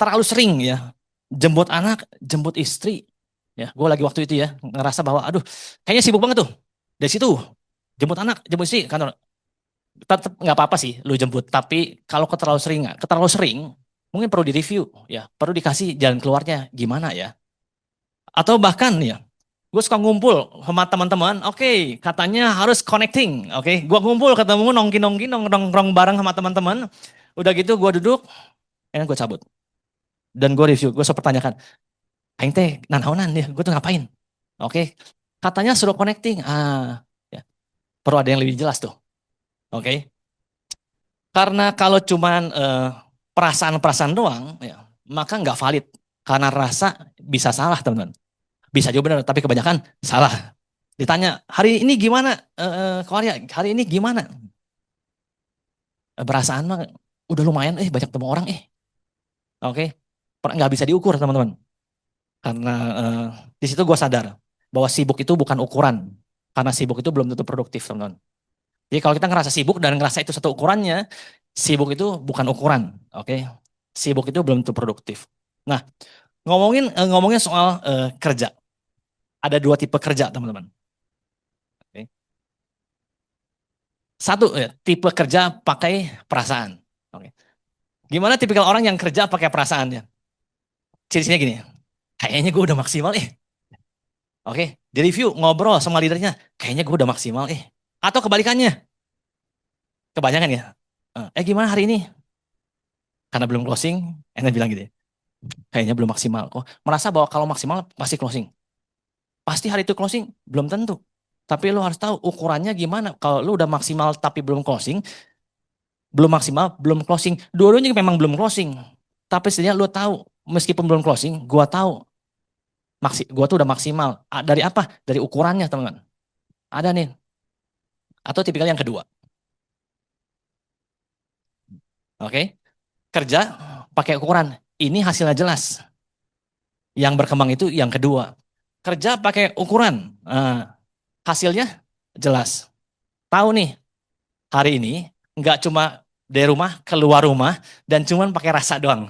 terlalu sering ya jemput anak, jemput istri. Ya, gua lagi waktu itu ya ngerasa bahwa aduh, kayaknya sibuk banget tuh. Dari situ jemput anak, jemput istri kantor. Tetap nggak apa-apa sih lu jemput, tapi kalau terlalu sering, mungkin perlu direview ya, perlu dikasih jalan keluarnya gimana ya. Atau bahkan ya, gue suka ngumpul sama teman-teman. Oke, katanya harus connecting. Oke, gue ngumpul ketemu nongki-nongki nongkrong bareng sama teman-teman. Udah gitu gue duduk, gue cabut. Dan gue review, gue pertanyakan, aing teh nanaonan ya, gue tuh ngapain? Oke, katanya suruh connecting. Ah, ya, perlu ada yang lebih jelas tuh. Oke, karena kalau cuman perasaan-perasaan doang, ya, maka nggak valid. Karena rasa bisa salah teman-teman. Bisa juga benar, tapi kebanyakan salah. Ditanya, hari ini gimana? Korea, hari ini gimana? Perasaan mah udah lumayan, banyak ketemu orang, Oke. Nggak bisa diukur, teman-teman. Karena di situ gue sadar bahwa sibuk itu bukan ukuran. Karena sibuk itu belum tentu produktif, teman-teman. Jadi kalau kita ngerasa sibuk dan ngerasa itu satu ukurannya, sibuk itu bukan ukuran, oke? Sibuk itu belum tentu produktif. Nah, ngomongin soal kerja. Ada dua tipe kerja, teman-teman. Oke. Satu, tipe kerja pakai perasaan. Oke. Gimana tipikal orang yang kerja pakai perasaannya? Ciri-cirinya gini, kayaknya gue udah maksimal Oke, di review ngobrol sama leadernya, kayaknya gue udah maksimal Atau kebalikannya, kebanyakan ya. Gimana hari ini? Karena belum closing, enak bilang gitu ya. Kayaknya belum maksimal. Oh, merasa bahwa kalau maksimal pasti closing. Pasti hari itu closing? Belum tentu. Tapi lo harus tahu ukurannya gimana. Kalau lo udah maksimal tapi belum closing, belum maksimal, belum closing. Dua-duanya memang belum closing. Tapi setidaknya lo tahu, meskipun belum closing, gua tahu. Gua tuh udah maksimal. Dari apa? Dari ukurannya, teman-teman. Ada nih. Atau tipikal yang kedua. Oke. Kerja pakai ukuran. Ini hasilnya jelas. Yang berkembang itu yang kedua. Kerja pakai ukuran. Hasilnya jelas. Tahu nih, hari ini nggak cuma dari rumah keluar rumah dan cuman pakai rasa doang.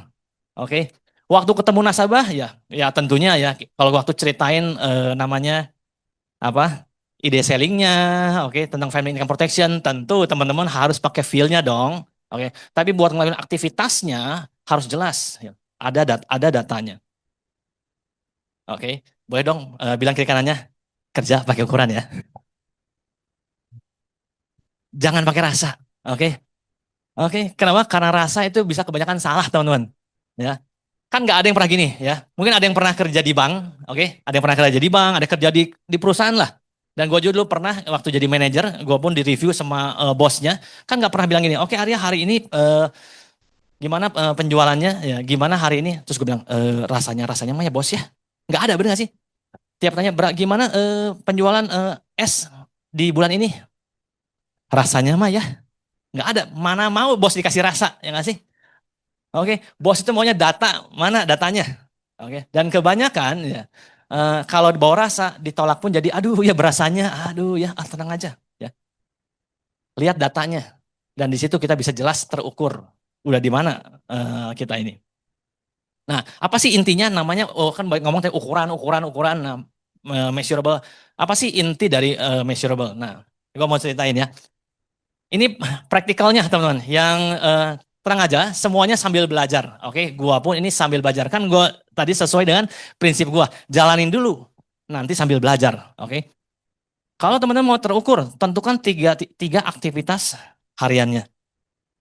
Oke. Waktu ketemu nasabah ya tentunya ya kalau waktu ceritain namanya apa? Ide sellingnya, oke, tentang family income protection, tentu teman-teman harus pakai feel-nya dong. Oke. Tapi buat ngelakuin aktivitasnya harus jelas. Ya. Ada datanya. Oke. Boleh dong bilang kiri kanannya kerja pakai ukuran ya. Jangan pakai rasa. Oke. Oke, kenapa? Karena rasa itu bisa kebanyakan salah, teman-teman. Ya, kan nggak ada yang pernah gini, ya. Mungkin ada yang pernah kerja di bank, oke? Ada yang pernah kerja di bank, ada kerja di perusahaan lah. Dan gue juga dulu pernah waktu jadi manajer, gue pun di review sama bosnya, kan nggak pernah bilang gini, oke Arya hari ini gimana penjualannya, ya gimana hari ini? Terus gue bilang, rasanya mah ya bos ya, nggak ada, bener nggak sih? Tiap tanya, gimana penjualan es di bulan ini? Rasanya mah ya, nggak ada. Mana mau bos dikasih rasa, ya nggak sih? Oke, bos itu maunya data, mana datanya? Oke, dan kebanyakan ya kalau dibawa rasa ditolak pun jadi aduh ya berasanya, aduh ya tenang aja ya. Lihat datanya dan di situ kita bisa jelas terukur udah di mana kita ini. Nah, apa sih intinya namanya kan ngomong tentang ukuran, nah, measurable. Apa sih inti dari measurable? Nah, gue mau ceritain ya. Ini praktikalnya teman-teman, yang terang aja semuanya sambil belajar. Oke, gua pun ini sambil belajar. Kan gua tadi sesuai dengan prinsip gua, jalanin dulu nanti sambil belajar. Oke. Kalau teman-teman mau terukur, tentukan tiga aktivitas hariannya.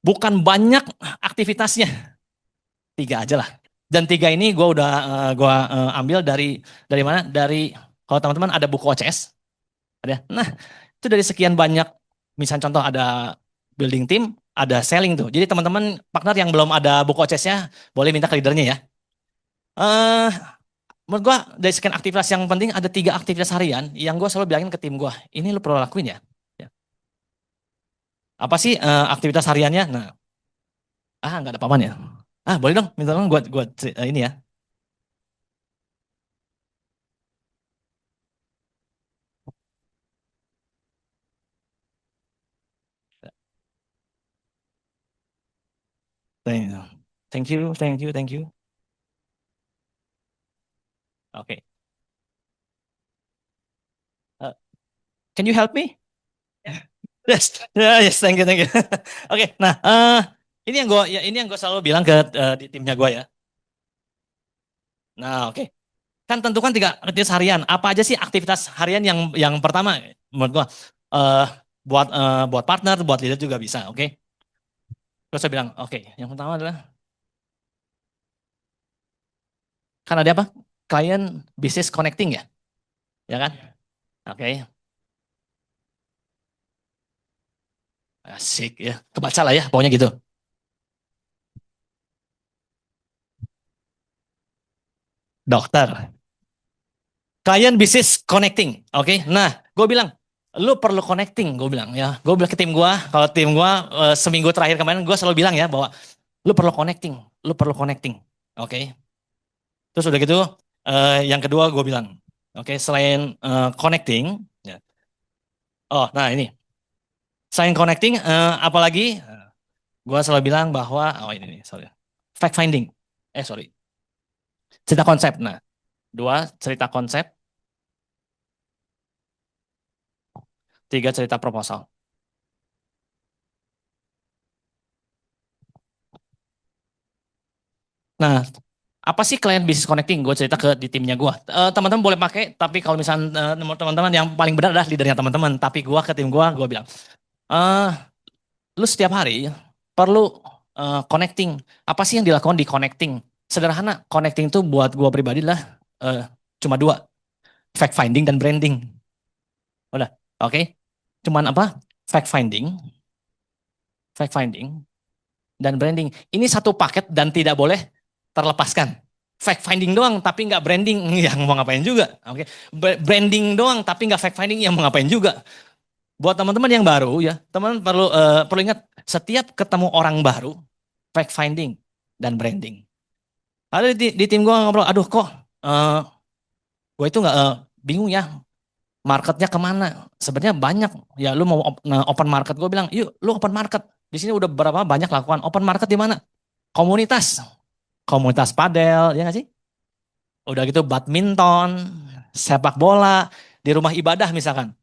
Bukan banyak aktivitasnya, tiga aja lah. Dan tiga ini gua udah ambil dari mana? Dari kalau teman-teman ada buku OCS, ada. Nah, itu dari sekian banyak, misalnya contoh ada building team, ada selling tuh. Jadi teman-teman partner yang belum ada buku OCS-nya, boleh minta ke leadernya ya. Eh, menurut gua dari sekian aktivitas yang penting ada tiga aktivitas harian yang gua selalu bilangin ke tim gua. Ini lu perlu lakuin ya. Ya. Apa sih aktivitas hariannya? Nah, nggak ada paman ya. Boleh dong, minta tolong gua ini ya. Thank you. Oke. Uh, can you help me? Yes, yes, thank you. Oke, nah, ini yang gue selalu bilang ke di timnya gue ya. Nah, oke. Kan tentukan tiga aktivitas harian. Apa aja sih aktivitas harian yang pertama menurut gue buat partner, buat leader juga bisa, oke? Terus saya bilang, oke, yang pertama adalah kan ada apa? Client business connecting ya kan? Oke, asik ya, kebaca lah ya, pokoknya gitu. Dokter. Client business connecting, oke? Nah, gue bilang, lu perlu connecting, gue bilang ya. Gue bilang ke tim gue, kalau tim gue seminggu terakhir kemarin, gue selalu bilang ya bahwa lu perlu connecting, oke? Terus udah gitu, Yang kedua gue bilang, oke, selain connecting, ya. Oh, nah ini, selain connecting, apalagi, gue selalu bilang bahwa, oh ini nih, sorry, fact finding, sorry, cerita konsep. Nah, dua cerita konsep, tiga cerita proposal. Nah, apa sih client business connecting? Gue cerita ke di timnya gue. Teman-teman boleh pakai, tapi kalau misalnya teman-teman yang paling benar adalah leadernya teman-teman. Tapi gue ke tim gue bilang, eh lu setiap hari perlu connecting. Apa sih yang dilakukan di connecting? Sederhana, connecting itu buat gue pribadi lah cuma dua, fact finding dan branding. Udah, oke? Cuman apa? Fact finding, fact finding, dan branding. Ini satu paket dan tidak boleh terlepaskan. Fact finding doang tapi nggak branding, yang mau ngapain juga. Oke, branding doang tapi nggak fact finding, yang mau ngapain juga. Buat teman-teman yang baru ya, teman perlu ingat, setiap ketemu orang baru, fact finding dan branding. Ada di tim gue ngobrol, aduh kok gue itu nggak bingung ya, marketnya kemana? Sebenarnya banyak ya, lu mau open market, gue bilang yuk lu open market. Di sini udah berapa banyak lakukan open market di mana? Komunitas, komunitas padel, ya nggak sih? Udah gitu badminton, sepak bola, di rumah ibadah misalkan.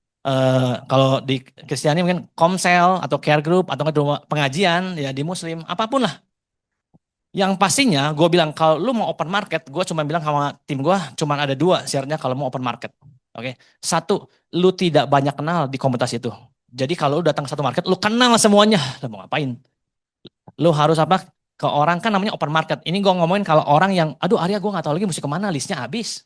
Kalau di Kristiani mungkin komsel atau care group atau di rumah pengajian ya di Muslim, apapun lah. Yang pastinya gue bilang kalau lu mau open market, gue cuma bilang sama tim gue cuma ada dua syaratnya kalau mau open market. Oke, satu, lu tidak banyak kenal di komunitas itu. Jadi kalau lu datang ke satu market, lu kenal semuanya. Lu mau ngapain? Lu harus apa? Ke orang kan namanya open market. Ini gue ngomongin kalau orang yang, aduh Arya gue nggak tahu lagi mesti kemana, listnya habis.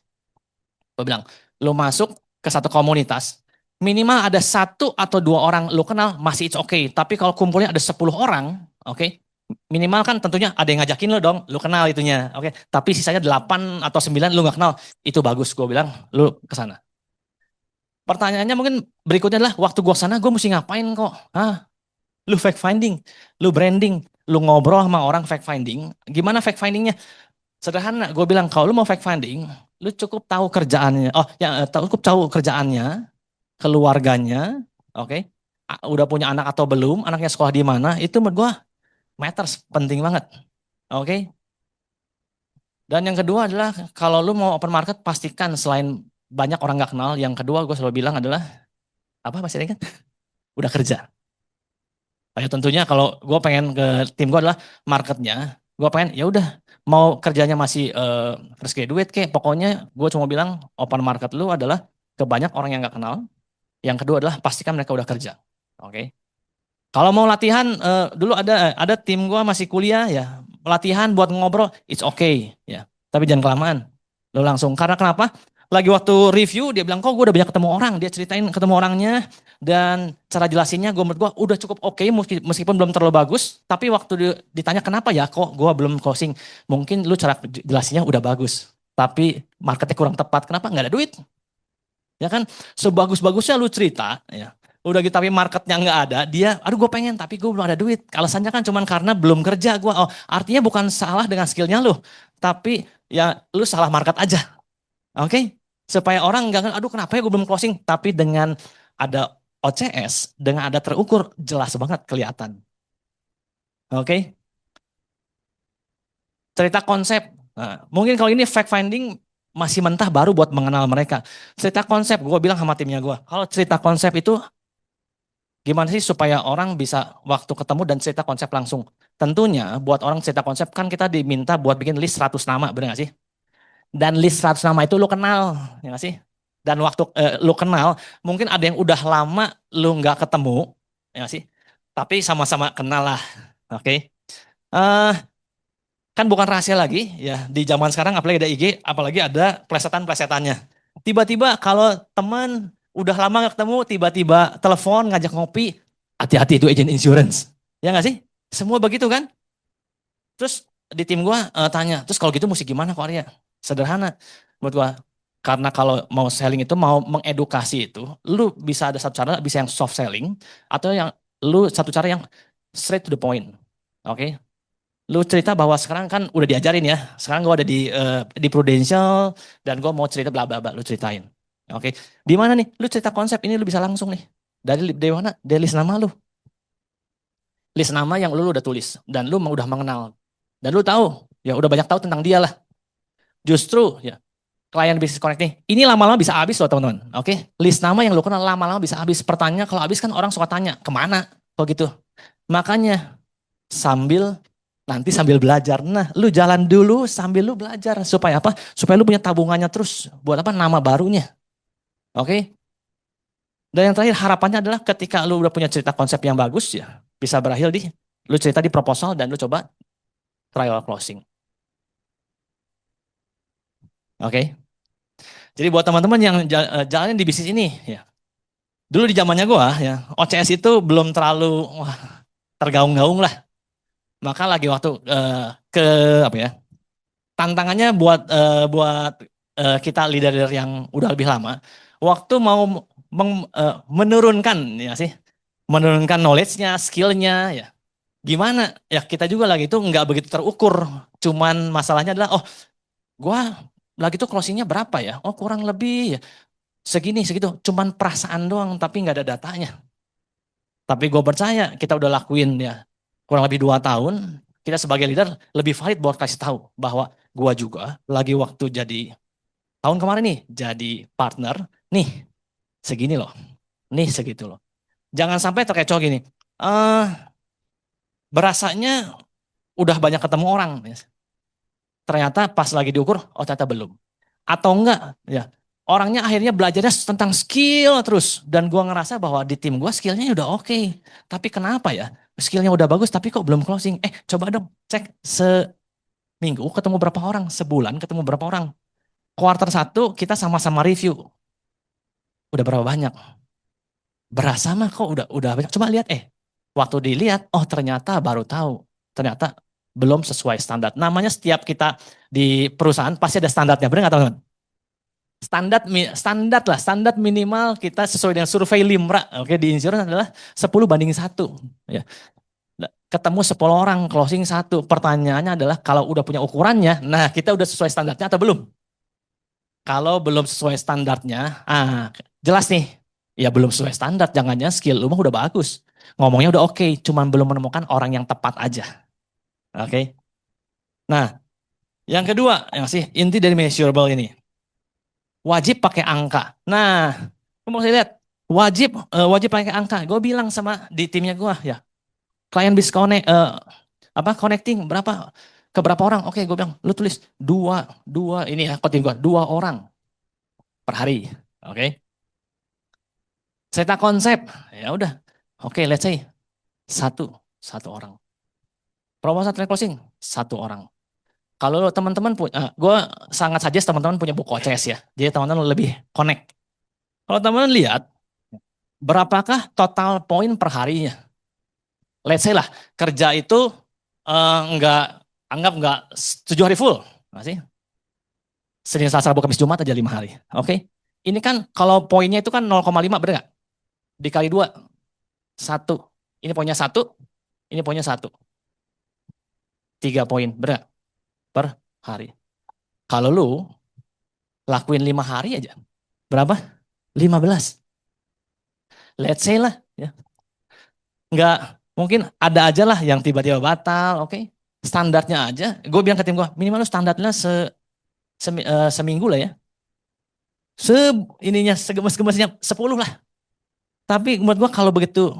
Gue bilang, lu masuk ke satu komunitas, minimal ada satu atau dua orang lu kenal, masih it's okay. Tapi kalau kumpulnya ada 10 orang, oke, minimal kan tentunya ada yang ngajakin lu dong, lu kenal itunya, oke. Tapi sisanya 8 atau 9 lu nggak kenal, itu bagus. Gue bilang, lu ke sana. Pertanyaannya mungkin berikutnya adalah, waktu gue sana gue mesti ngapain kok? Hah? Lu fact finding, lu branding, lu ngobrol sama orang fact finding. Gimana fact findingnya? Sederhana, gue bilang kalau lu mau fact finding, lu cukup tahu kerjaannya. Oh, ya cukup tahu kerjaannya, keluarganya, oke. Udah punya anak atau belum, anaknya sekolah di mana, itu menurut gue matters, penting banget. Oke. Dan yang kedua adalah kalau lu mau open market, pastikan selain banyak orang nggak kenal, yang kedua gue selalu bilang adalah apa masih ingat? Udah kerja. Ya tentunya kalau gue pengen ke tim gue adalah marketnya, gue pengen ya udah mau kerjanya masih fresh graduate kayak, pokoknya gue cuma bilang open market lu adalah ke banyak orang yang nggak kenal. Yang kedua adalah pastikan mereka udah kerja. Oke. Kalau mau latihan dulu ada tim gue masih kuliah ya, latihan buat ngobrol it's okay ya. Tapi jangan kelamaan. Lo langsung, karena kenapa? Lagi waktu review dia bilang kok gue udah banyak ketemu orang, dia ceritain ketemu orangnya dan cara jelasinnya gue menurut gue udah cukup oke, meskipun belum terlalu bagus, tapi waktu ditanya kenapa ya kok gue belum closing, mungkin lu cara jelasinnya udah bagus tapi marketnya kurang tepat. Kenapa? Nggak ada duit. Ya kan, sebagus-bagusnya lu cerita ya, udah gitu tapi marketnya nggak ada, dia aduh gue pengen tapi gue belum ada duit, alasannya kan cuman karena belum kerja gue. Oh, artinya bukan salah dengan skillnya lu, tapi ya lu salah market aja. Oke, supaya orang nggak, aduh kenapa ya gue belum closing, tapi dengan ada OCS, dengan ada terukur, jelas banget kelihatan. Oke, cerita konsep. Nah, mungkin kalau ini fact finding masih mentah, baru buat mengenal mereka. Cerita konsep, gue bilang sama timnya gue, kalau cerita konsep itu gimana sih supaya orang bisa waktu ketemu dan cerita konsep langsung. Tentunya buat orang cerita konsep kan kita diminta buat bikin list 100 nama, bener gak sih? Dan list 100 nama itu lu kenal, ya gak sih? Dan waktu lu kenal, mungkin ada yang udah lama lu nggak ketemu, ya gak sih? Tapi sama-sama kenal lah, oke? Eh, kan bukan rahasia lagi ya di zaman sekarang, apalagi ada IG, apalagi ada plesetan-plesetannya. Tiba-tiba kalau teman udah lama gak ketemu, tiba-tiba telepon ngajak ngopi, hati-hati itu agent insurance. Ya nggak sih? Semua begitu kan? Terus di tim gua tanya, terus kalau gitu mesti gimana kok Arya? Sederhana menurut gua. Karena kalau mau selling itu, mau mengedukasi itu, lu bisa ada satu cara, bisa yang soft selling, atau yang lu satu cara yang straight to the point. Oke? Lu cerita bahwa sekarang kan udah diajarin ya. Sekarang gue ada di Prudential dan gue mau cerita bla bla bla. Lu ceritain. Oke. Di mana nih? Lu cerita konsep ini lu bisa langsung nih. Dari mana? Dari list nama lu. List nama yang lu udah tulis dan lu udah mengenal. Dan lu tahu, ya udah banyak tahu tentang dia lah. Justru ya klien bisnis connect nih. Ini lama-lama bisa habis loh teman-teman. Oke. List nama yang lu kenal lama-lama bisa habis. Pertanyaan kalau habis kan orang suka tanya, kemana? Kok gitu. Makanya nanti sambil belajar. Nah, lu jalan dulu sambil lu belajar. Supaya apa? Supaya lu punya tabungannya terus. Buat apa? Nama barunya. Oke? Dan yang terakhir harapannya adalah ketika lu udah punya cerita konsep yang bagus ya, bisa berakhir di lu cerita di proposal dan lu coba trial closing. Oke? Jadi buat teman-teman yang jalanin di bisnis ini ya. Dulu di zamannya gua ya, OCS itu belum terlalu tergaung-gaung lah. Maka lagi waktu ke apa ya? Tantangannya buat kita leader yang udah lebih lama, waktu mau menurunkan ya sih, menurunkan knowledge-nya, skill-nya ya. Gimana? Ya kita juga lagi itu nggak begitu terukur. Cuman masalahnya adalah, oh gua lagi tuh closing-nya berapa ya? Oh kurang lebih ya segini segitu. Cuman perasaan doang tapi nggak ada datanya. Tapi gue percaya kita udah lakuin ya kurang lebih 2 tahun. Kita sebagai leader lebih valid buat kasih tahu bahwa gua juga lagi waktu jadi tahun kemarin nih jadi partner nih segini loh, nih segitu loh. Jangan sampai terkecoh gini. Berasanya udah banyak ketemu orang, ternyata pas lagi diukur, oh ternyata belum. Atau enggak, ya orangnya akhirnya belajarnya tentang skill terus. Dan gua ngerasa bahwa di tim gua skillnya udah oke. Tapi kenapa ya? Skillnya udah bagus tapi kok belum closing. Coba dong cek seminggu ketemu berapa orang, sebulan ketemu berapa orang. Kuartal 1 kita sama-sama review. Udah berapa banyak? Berasa mah kok udah banyak. Cuma lihat waktu dilihat oh ternyata baru tahu. Ternyata belum sesuai standar. Namanya setiap kita di perusahaan pasti ada standarnya. Benar nggak teman-teman? Standar minimal kita sesuai dengan survei Limra. Oke, di insurance adalah 10:1. Ya. Ketemu 10 orang, closing 1. Pertanyaannya adalah kalau udah punya ukurannya, nah kita udah sesuai standarnya atau belum? Kalau belum sesuai standarnya, jelas nih, ya belum sesuai standar. Jangannya skill lu mah udah bagus. Ngomongnya udah oke, cuman belum menemukan orang yang tepat aja. Oke. Nah, yang kedua, yang sih inti dari measurable ini. Wajib pakai angka. Nah, mau saya lihat, wajib pakai angka. Gue bilang sama di timnya gue ya, klien bis connecting berapa ke berapa orang? Oke, gue bilang lu tulis dua ini ya tim gue 2 orang per hari. Oke. Saya konsep, ya udah. Oke, let's say satu orang. Proposal trade closing 1 orang. Kalau teman-teman punya, gue sangat suggest teman-teman punya buku OCS ya. Jadi teman-teman lebih connect. Kalau teman-teman lihat, berapakah total poin per harinya? Let's say lah, kerja itu anggap nggak 7 hari full. Masih? Senin, Selasa, Rabu, Kamis, Jumat aja 5 hari. Oke. Ini kan kalau poinnya itu kan 0,5 bener nggak? Dikali 2, 1. Ini poinnya 1, ini poinnya 1. 3 poin, bener nggak? Per hari. Kalau lu lakuin 5 hari aja, berapa? 15. Let's say lah, ya. Nggak, mungkin ada aja lah yang tiba-tiba batal, oke? Standarnya aja, gue bilang ke tim gue, minimal lu standarnya seminggu lah ya. Ininya segemes-gemesnya 10 lah. Tapi menurut gue kalau begitu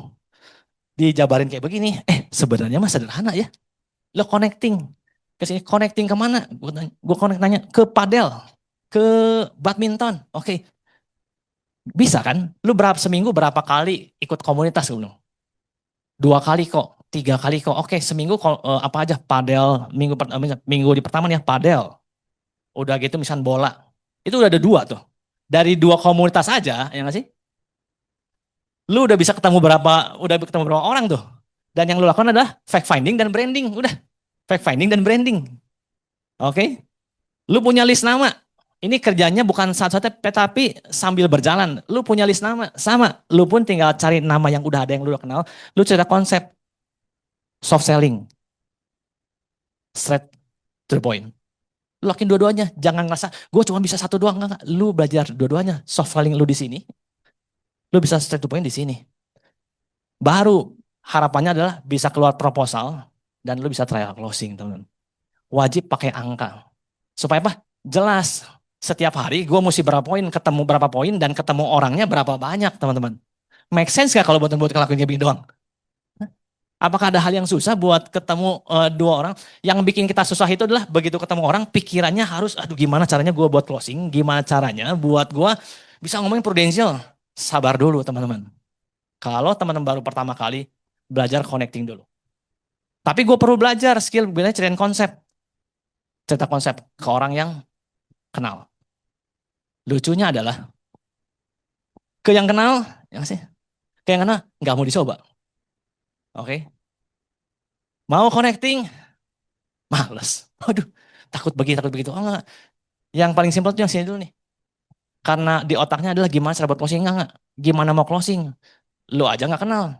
dijabarin kayak begini, sebenarnya mah sederhana ya. Lo connecting ke sini, connecting kemana? Gue nanya ke padel, ke badminton, oke. Bisa kan? Lu seminggu berapa kali ikut komunitas gue bilang? 2 kali kok, 3 kali kok. Oke, seminggu apa aja? Padel, minggu di pertama nih ya padel. Udah gitu misalnya bola. Itu udah ada 2 tuh. Dari 2 komunitas aja, ya nggak sih? Lu udah ketemu berapa orang tuh. Dan yang lu lakukan adalah fact finding dan branding. Udah, fact finding dan branding. Oke? Lu punya list nama. Ini kerjanya bukan satu-satu tapi sambil berjalan. Lu punya list nama, sama. Lu pun tinggal cari nama yang udah ada yang lu udah kenal. Lu cerita konsep soft selling. straight to the point. Lu lakuin dua-duanya, jangan ngerasa gue cuma bisa satu doang, enggak. Lu belajar dua-duanya, soft skilling lu di sini, lu bisa straight to the point di sini. Baru harapannya adalah bisa keluar proposal dan lu bisa trial closing, teman-teman. Wajib pakai angka. Supaya apa? Jelas. Setiap hari gue mesti berapa poin, ketemu berapa poin, dan ketemu orangnya berapa banyak, teman-teman. Make sense gak kalau buat ngelakuin kayak begini doang? Apakah ada hal yang susah buat ketemu dua orang? Yang bikin kita susah itu adalah begitu ketemu orang, pikirannya harus, aduh gimana caranya gue buat closing, gimana caranya buat gue bisa ngomongin prudensial. Sabar dulu teman-teman. Kalau teman-teman baru pertama kali, belajar connecting dulu. Tapi gue perlu belajar skill, bilangnya ceritain konsep. Cerita konsep ke orang yang kenal. Lucunya adalah, ke yang kenal, ya sih? Ke yang kenal, nggak mau dicoba. Oke? Mau connecting, males. Aduh, takut begitu. Oh enggak. Yang paling simpel tuh yang sini dulu nih. Karena di otaknya adalah gimana cara buat closing, enggak. Gimana mau closing? Lu aja nggak kenal.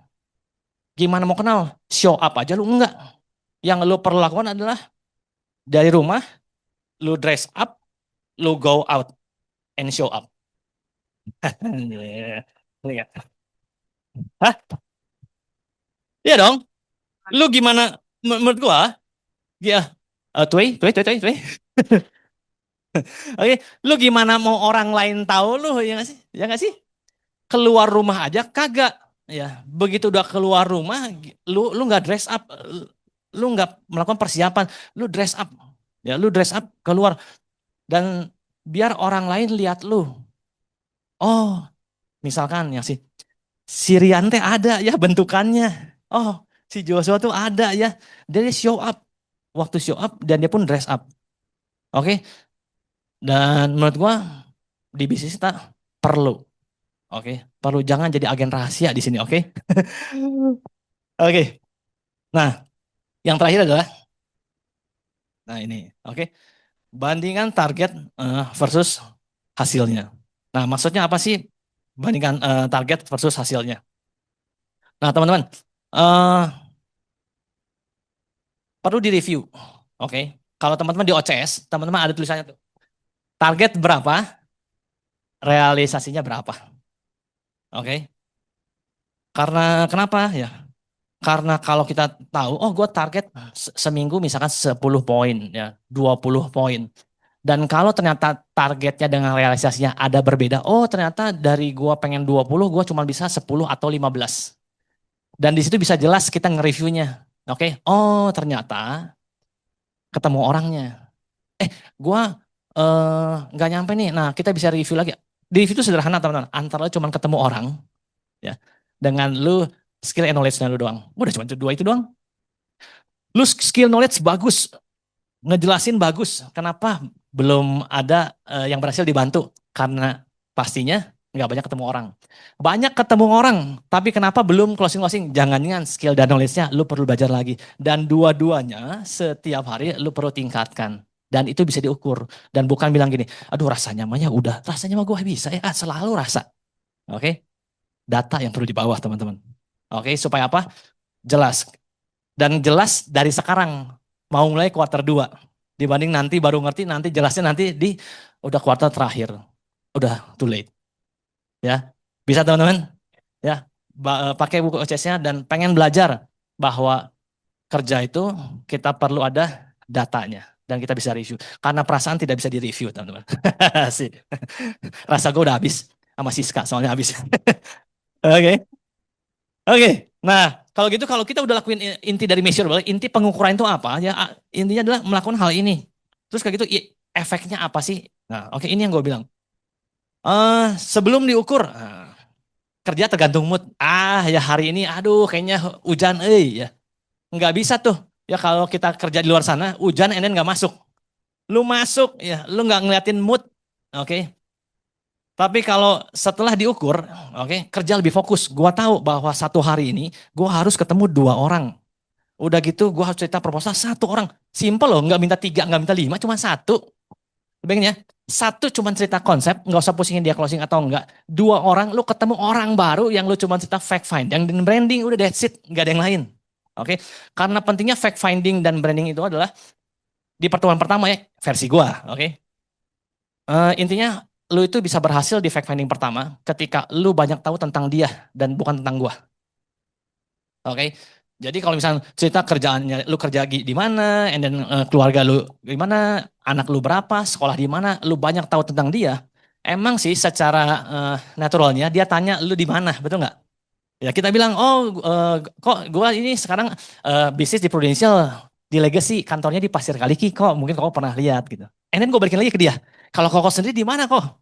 Gimana mau kenal? Show up aja lu enggak. Yang lu perlu lakukan adalah dari rumah, lu dress up, lu go out and show up. Iya. Hah? Iya dong. Lu gimana? Menurut gua, ya, tuh. Oke, lu gimana mau orang lain tahu lu, ya nggak sih? Ya nggak sih? Keluar rumah aja kagak. Ya, begitu udah keluar rumah, lu nggak dress up, lu nggak melakukan persiapan, lu dress up. Ya, lu dress up keluar dan biar orang lain lihat lu. Oh, misalkan ya si Rian teh ada ya bentukannya. Oh, si Joshua tuh ada ya. Dia show up. Waktu show up dan dia pun dress up. Oke. Dan menurut gua di bisnis kita perlu. Oke, perlu jangan jadi agen rahasia di sini, oke? Oke. Nah, yang terakhir adalah nah ini, oke. Bandingkan target versus hasilnya. Nah, maksudnya apa sih bandingkan target versus hasilnya? Nah, teman-teman, eh perlu direview. Oke. Kalau teman-teman di OCS, teman-teman ada tulisannya tuh. Target berapa? Realisasinya berapa? Oke. Karena kenapa ya? Karena kalau kita tahu, oh gue target seminggu misalkan 10 poin, ya 20 poin. Dan kalau ternyata targetnya dengan realisasinya ada berbeda, oh ternyata dari gue pengen 20, gue cuma bisa 10 atau 15. Dan di situ bisa jelas kita nge-reviewnya. Oke, oh ternyata ketemu orangnya. Gue nggak nyampe nih, nah kita bisa review lagi. Di review itu sederhana teman-teman, antara cuma ketemu orang, ya dengan lu skill and knowledge-nya lu doang. Udah cuma dua itu doang. Lu skill knowledge bagus, ngejelasin bagus. Kenapa belum ada yang berhasil dibantu? Karena pastinya nggak banyak ketemu orang. Banyak ketemu orang, tapi kenapa belum closing-closing? Jangan-jangan skill dan knowledge-nya lu perlu belajar lagi. Dan dua-duanya setiap hari lu perlu tingkatkan. Dan itu bisa diukur. Dan bukan bilang gini, aduh rasanya mah ya udah, rasanya mah gue bisa ya, selalu rasa. Oke, data yang perlu di bawah teman-teman. Oke, supaya apa? Jelas. Dan jelas dari sekarang, mau mulai kuarter 2. Dibanding nanti baru ngerti, nanti jelasnya nanti di udah kuarter terakhir. Udah too late. Ya, bisa teman-teman? Ya, pakai buku OCS-nya dan pengen belajar bahwa kerja itu kita perlu ada datanya. Dan kita bisa review. Karena perasaan tidak bisa direview teman-teman. Rasa gue udah habis sama Siska soalnya habis. Oke. Oke, nah kalau gitu kalau kita udah lakuin inti dari measurable, inti pengukuran itu apa? Ya intinya adalah melakukan hal ini. Terus kayak gitu efeknya apa sih? Nah, oke ini yang gue bilang. Sebelum diukur, kerja tergantung mood. Ya hari ini, aduh kayaknya hujan, ya nggak bisa tuh. Ya kalau kita kerja di luar sana, hujan, nggak masuk. Lu masuk, ya lu nggak ngeliatin mood, oke? Tapi kalau setelah diukur, kerja lebih fokus. Gua tahu bahwa satu hari ini gua harus ketemu 2 orang. Udah gitu gua harus cerita proposal 1 orang. Simple loh, nggak minta 3, nggak minta 5, cuma 1. Bayangin ya, 1 cuma cerita konsep, nggak usah pusingin dia closing atau enggak. 2 orang, lu ketemu orang baru yang lu cuma cerita fact finding dan branding, udah that's it, nggak ada yang lain. Oke, karena pentingnya fact finding dan branding itu adalah di pertemuan pertama ya, versi gua, oke. Intinya lu itu bisa berhasil di fact finding pertama ketika lu banyak tahu tentang dia dan bukan tentang gua. Oke. Jadi kalau misalnya cerita kerjaannya lu kerja di mana, and then keluarga lu gimana, anak lu berapa, sekolah di mana, lu banyak tahu tentang dia. Emang sih secara naturalnya dia tanya lu di mana, betul nggak? Ya kita bilang, oh kok gua ini sekarang bisnis di Prudential, di Legacy, kantornya di Pasir Kaliki, kok mungkin kok pernah lihat gitu. And then gue balikin lagi ke dia. Kalau kok sendiri di mana kok?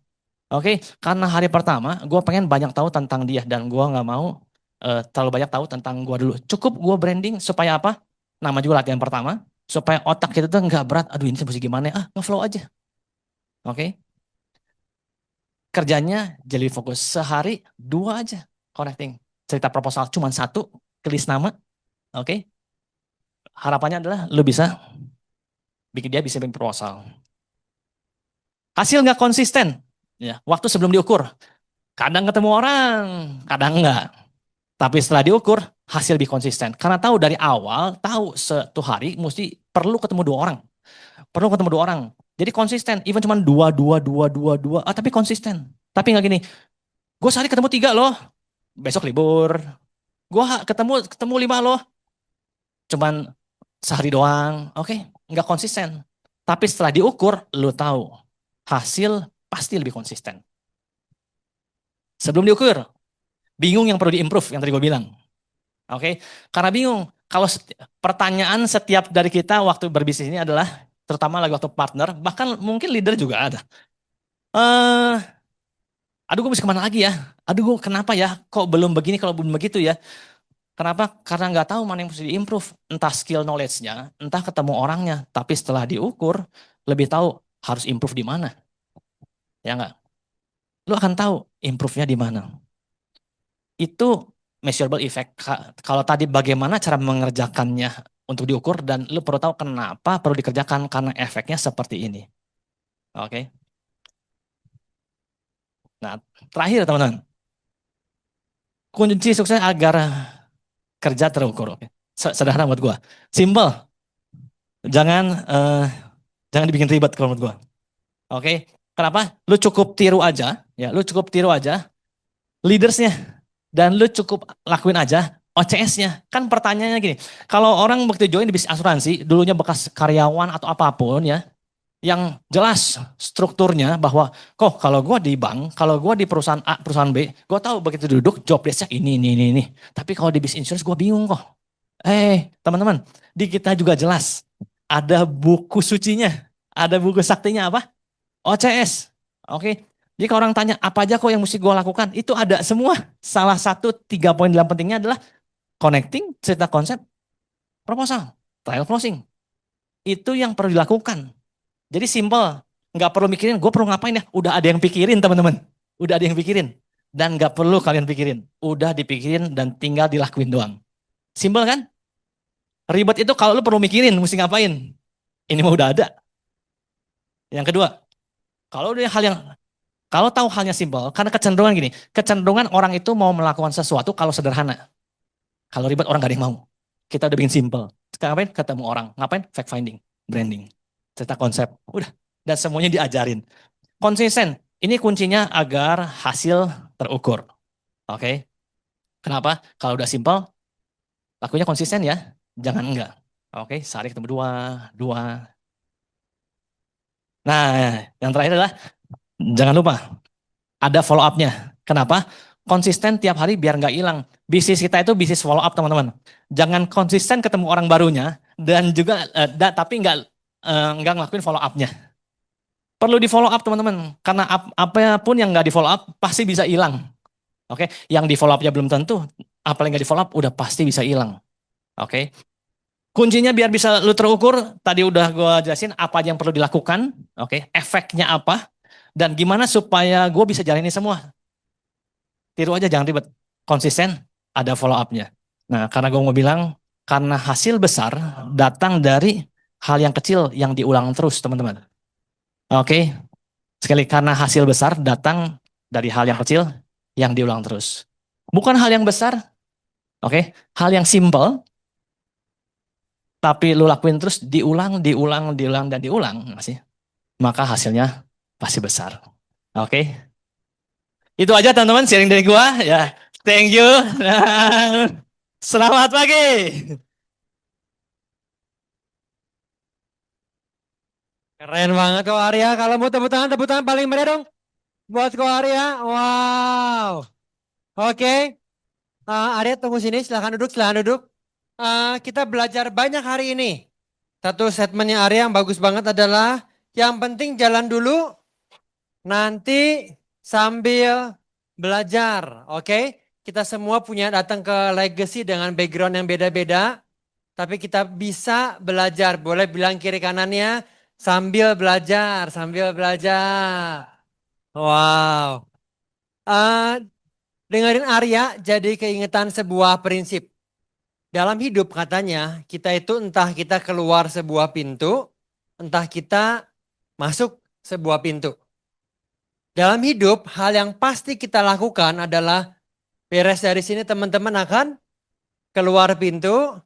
Oke, karena hari pertama gue pengen banyak tahu tentang dia dan gue nggak mau terlalu banyak tahu tentang gue dulu. Cukup gue branding supaya apa? Nama juga latihan pertama, supaya otak kita tuh nggak berat. Aduh ini mesti gimana? Ngeflow aja. Oke, kerjanya jadi fokus sehari 2 aja connecting. Cerita proposal cuma 1, tulis nama. Oke, harapannya adalah lu bisa bikin dia bisa bikin proposal. Hasil nggak konsisten, ya. Waktu sebelum diukur, kadang ketemu orang, kadang enggak. Tapi setelah diukur, hasil lebih konsisten. Karena tahu dari awal, tahu satu hari mesti perlu ketemu 2 orang. Perlu ketemu 2 orang. Jadi konsisten, even cuma 2, tapi konsisten. Tapi nggak gini, gue sehari ketemu 3 loh, besok libur. Gue ketemu 5 loh, cuman sehari doang. Oke, nggak konsisten. Tapi setelah diukur, lu tahu hasil pasti lebih konsisten. Sebelum diukur, bingung yang perlu diimprove yang tadi gue bilang. Oke, karena bingung. Kalau pertanyaan setiap dari kita waktu berbisnis ini adalah, terutama lagi waktu partner, bahkan mungkin leader juga ada. Aduh gue bisa kemana lagi ya? Aduh gue kenapa ya? Kok belum begini kalau belum begitu ya? Kenapa? Karena nggak tahu mana yang mesti diimprove. Entah skill knowledge-nya, entah ketemu orangnya. Tapi setelah diukur, lebih tahu harus improve di mana. Ya nggak? Lu akan tahu improve-nya di mana. Itu measurable effect. Kalau tadi bagaimana cara mengerjakannya untuk diukur dan lu perlu tahu kenapa perlu dikerjakan karena efeknya seperti ini. Oke. Nah, terakhir teman-teman. Kunci sukses agar kerja terukur. Oke. Sederhana buat gua. Simple. Jangan dibikin ribet kalau menurut gua. Oke. Kenapa? Lu cukup tiru aja, ya. Lu cukup tiru aja leadersnya. Dan lu cukup lakuin aja OCS-nya. Kan pertanyaannya gini, kalau orang begitu join di bisnis asuransi, dulunya bekas karyawan atau apapun ya, yang jelas strukturnya bahwa kok kalau gue di bank, kalau gue di perusahaan A, perusahaan B, gue tahu begitu duduk job desk-nya ini. Tapi kalau di bisnis insurance gue bingung kok. Teman-teman, di kita juga jelas ada buku sucinya, ada buku saktinya apa? OCS. Oke. Jadi kalau orang tanya apa aja kok yang mesti gue lakukan, itu ada semua. Salah satu 3 poin dalam pentingnya adalah connecting, cerita konsep, proposal, trial closing. Itu yang perlu dilakukan. Jadi simple, nggak perlu mikirin gue perlu ngapain ya. Udah ada yang pikirin teman-teman. Udah ada yang pikirin. Dan nggak perlu kalian pikirin. Udah dipikirin dan tinggal dilakuin doang. Simple kan? Ribet itu kalau lu perlu mikirin mesti ngapain. Ini mah udah ada. Yang kedua, kalau tahu halnya simple, karena kecenderungan gini, kecenderungan orang itu mau melakukan sesuatu kalau sederhana. Kalau ribet orang gak ada yang mau. Kita udah bikin simple. Sekarang ngapain? Ketemu orang. Ngapain? Fact finding, branding, cerita konsep. Udah. Dan semuanya diajarin. Konsisten. Ini kuncinya agar hasil terukur. Oke. Kenapa? Kalau udah simple, lakunya konsisten ya. Jangan enggak. Oke, sehari ketemu 2. Nah, yang terakhir adalah jangan lupa ada follow up-nya. Kenapa? Konsisten tiap hari biar nggak hilang. Bisnis kita itu bisnis follow up teman-teman. Jangan konsisten ketemu orang barunya dan juga tapi nggak ngelakuin follow up-nya. Perlu di follow up teman-teman. Karena apapun yang nggak di follow up pasti bisa hilang. Oke, yang di follow up-nya belum tentu. Apalagi nggak di follow up udah pasti bisa hilang. Oke. Kuncinya biar bisa lu terukur, tadi udah gue jelasin apa aja yang perlu dilakukan, oke, efeknya apa, dan gimana supaya gue bisa jalanin semua. Tiru aja jangan ribet, konsisten, ada follow up-nya. Nah karena gue mau bilang, karena hasil besar datang dari hal yang kecil yang diulang terus teman-teman. Oke, sekali karena hasil besar datang dari hal yang kecil yang diulang terus. Bukan hal yang besar, oke, hal yang simple, tapi lu lakuin terus diulang, diulang, diulang, dan diulang, masih, maka hasilnya pasti besar. Oke, itu aja teman-teman sharing dari gua ya. Thank you. Selamat pagi. Keren banget kok Arya. Kalau mau tepuk tangan paling meriah dong. Buat kok Arya. Wow. Oke. Arya tunggu sini. Silahkan duduk, silahkan duduk. Kita belajar banyak hari ini. Satu statementnya Arya yang bagus banget adalah yang penting jalan dulu. Nanti sambil belajar. Oke. Kita semua punya datang ke legacy dengan background yang beda-beda. Tapi kita bisa belajar. Boleh bilang kiri kanannya. Sambil belajar, sambil belajar. Wow. Eh, dengerin Arya jadi keingetan sebuah prinsip. Dalam hidup katanya kita itu entah kita keluar sebuah pintu, entah kita masuk sebuah pintu. Dalam hidup hal yang pasti kita lakukan adalah beres dari sini teman-teman akan keluar pintu,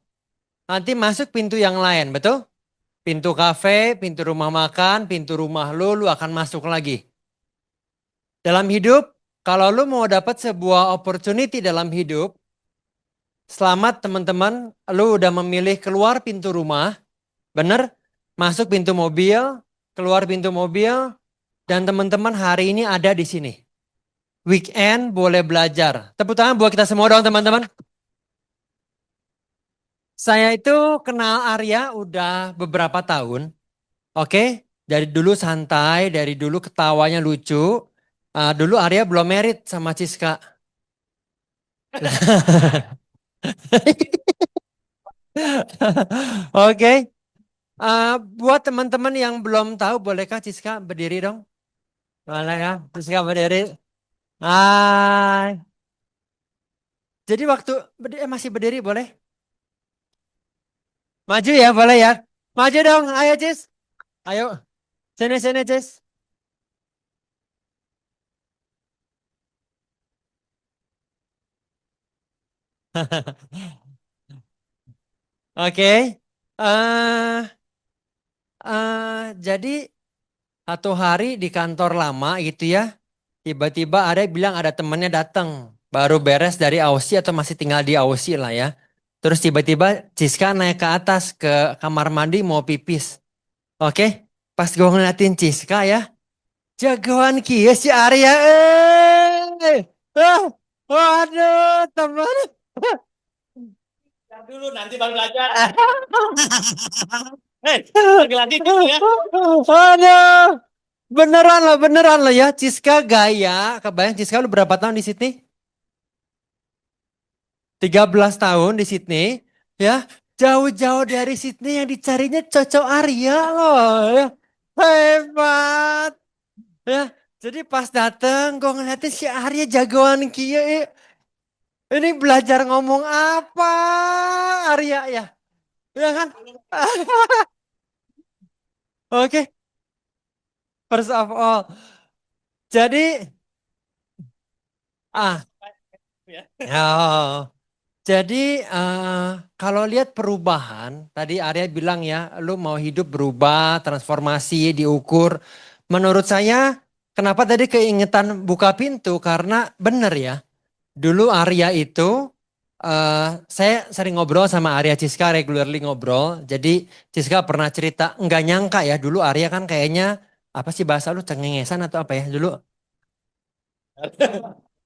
nanti masuk pintu yang lain, betul? Pintu kafe, pintu rumah makan, pintu rumah lu akan masuk lagi. Dalam hidup, kalau lu mau dapat sebuah opportunity dalam hidup, selamat teman-teman, lu udah memilih keluar pintu rumah, bener? Masuk pintu mobil, keluar pintu mobil, dan teman-teman hari ini ada di sini. Weekend boleh belajar. Tepuk tangan buat kita semua dong teman-teman. Saya itu kenal Arya udah beberapa tahun. Oke, dari dulu santai, dari dulu ketawanya lucu. Dulu Arya belum married sama Ciska. Oke, buat teman-teman yang belum tahu, bolehkah Ciska berdiri dong? Boleh ya, Ciska berdiri. Hai. Jadi waktu masih berdiri boleh? Maju ya, boleh ya. Maju dong, ayo Cis. Ayo, sini Cis. Oke. eh jadi satu hari di kantor lama gitu ya. Tiba-tiba ada yang bilang ada temennya datang. Baru beres dari Aussie atau masih tinggal di Aussie lah ya. Terus tiba-tiba Ciska naik ke atas ke kamar mandi mau pipis. Oke. Pas gue ngeliatin Ciska ya. Jagoan kia si Arya. Ah, waduh teman. Dulu nanti baru belajar. Lagi-lagi ya. Aduh. Beneran lah ya. Ciska gaya. Kebayang Ciska lu berapa tahun di Sydney? 13 tahun di Sydney. Ya. Jauh-jauh dari Sydney yang dicarinya cocok Arya loh. Ya. Hebat. Ya. Jadi pas dateng gue ngeliatin si Arya jagoan kia. Ini belajar ngomong apa Arya ya? Ya kan? Oke. First of all. Jadi. Ah. Oh. Jadi kalau lihat perubahan, tadi Arya bilang ya, lu mau hidup berubah, transformasi, diukur. Menurut saya, kenapa tadi keingetan buka pintu? Karena bener ya, dulu Arya itu, saya sering ngobrol sama Arya Ciska, regularly ngobrol. Jadi Ciska pernah cerita, nggak nyangka ya, dulu Arya kan kayaknya, apa sih bahasa lu, cengengesan atau apa ya dulu?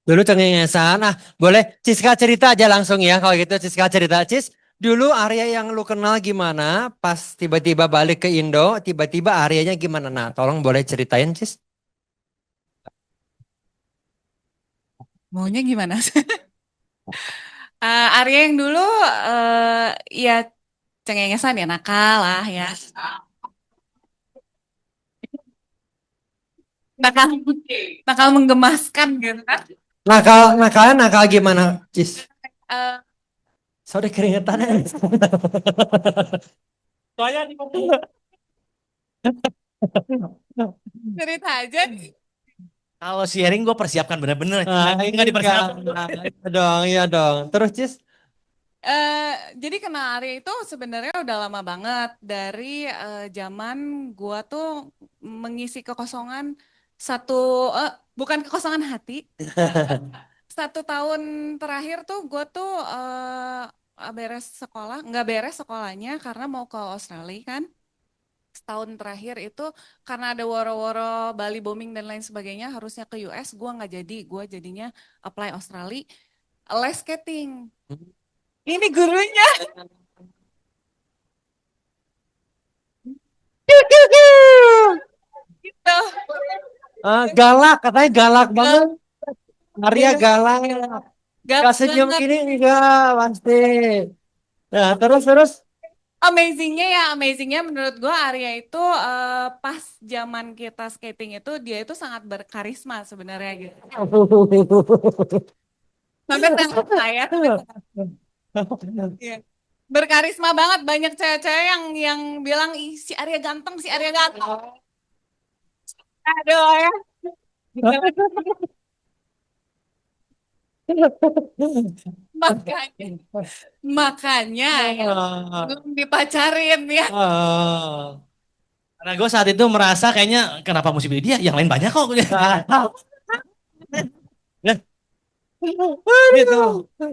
Dulu cengengesan. Boleh Ciska cerita aja langsung ya. Kalau gitu Ciska cerita. Cis, dulu Arya yang lu kenal gimana? Pas tiba-tiba balik ke Indo, tiba-tiba Aryanya gimana? Nah, tolong boleh ceritain, Cis. Maunya gimana? Arya yang dulu ya cengengesan ya nakal lah ya. Nakal nakal menggemaskan gitu kan. Nakal gimana, Cis? Eh, Sorry keringetan. Soalnya di cerita aja. kalau sharing gue persiapkan bener-bener. Nah, Nggak dipersiapkan. iya dong. Terus, Cis? Jadi kenal Arya itu sebenarnya udah lama banget dari zaman gua tuh mengisi kekosongan satu bukan kekosongan hati. 1 tahun terakhir tuh gua tuh beres sekolah, nggak beres sekolahnya karena mau ke Australia kan. Setahun terakhir itu karena ada woro-woro Bali booming dan lain sebagainya harusnya ke US, gua nggak jadi, gua jadinya apply Australia les skating. Ini gurunya. Gitu. Galak, katanya galak banget. Arya galak. Gak Gak senyum banget. gini enggak pasti. Nah, terus. Amazingnya menurut gue Arya itu pas zaman kita skating itu dia itu sangat berkarisma sebenarnya gitu. Sampai saya iya. Berkarisma banget, banyak cewek-cewek yang bilang ih si Arya ganteng, si Arya ganteng. Aduh ya. Makanya, makanya ya belum dipacarin ya. Karena gue saat itu merasa kayaknya kenapa mesti pilih dia, yang lain banyak kok. Gitu.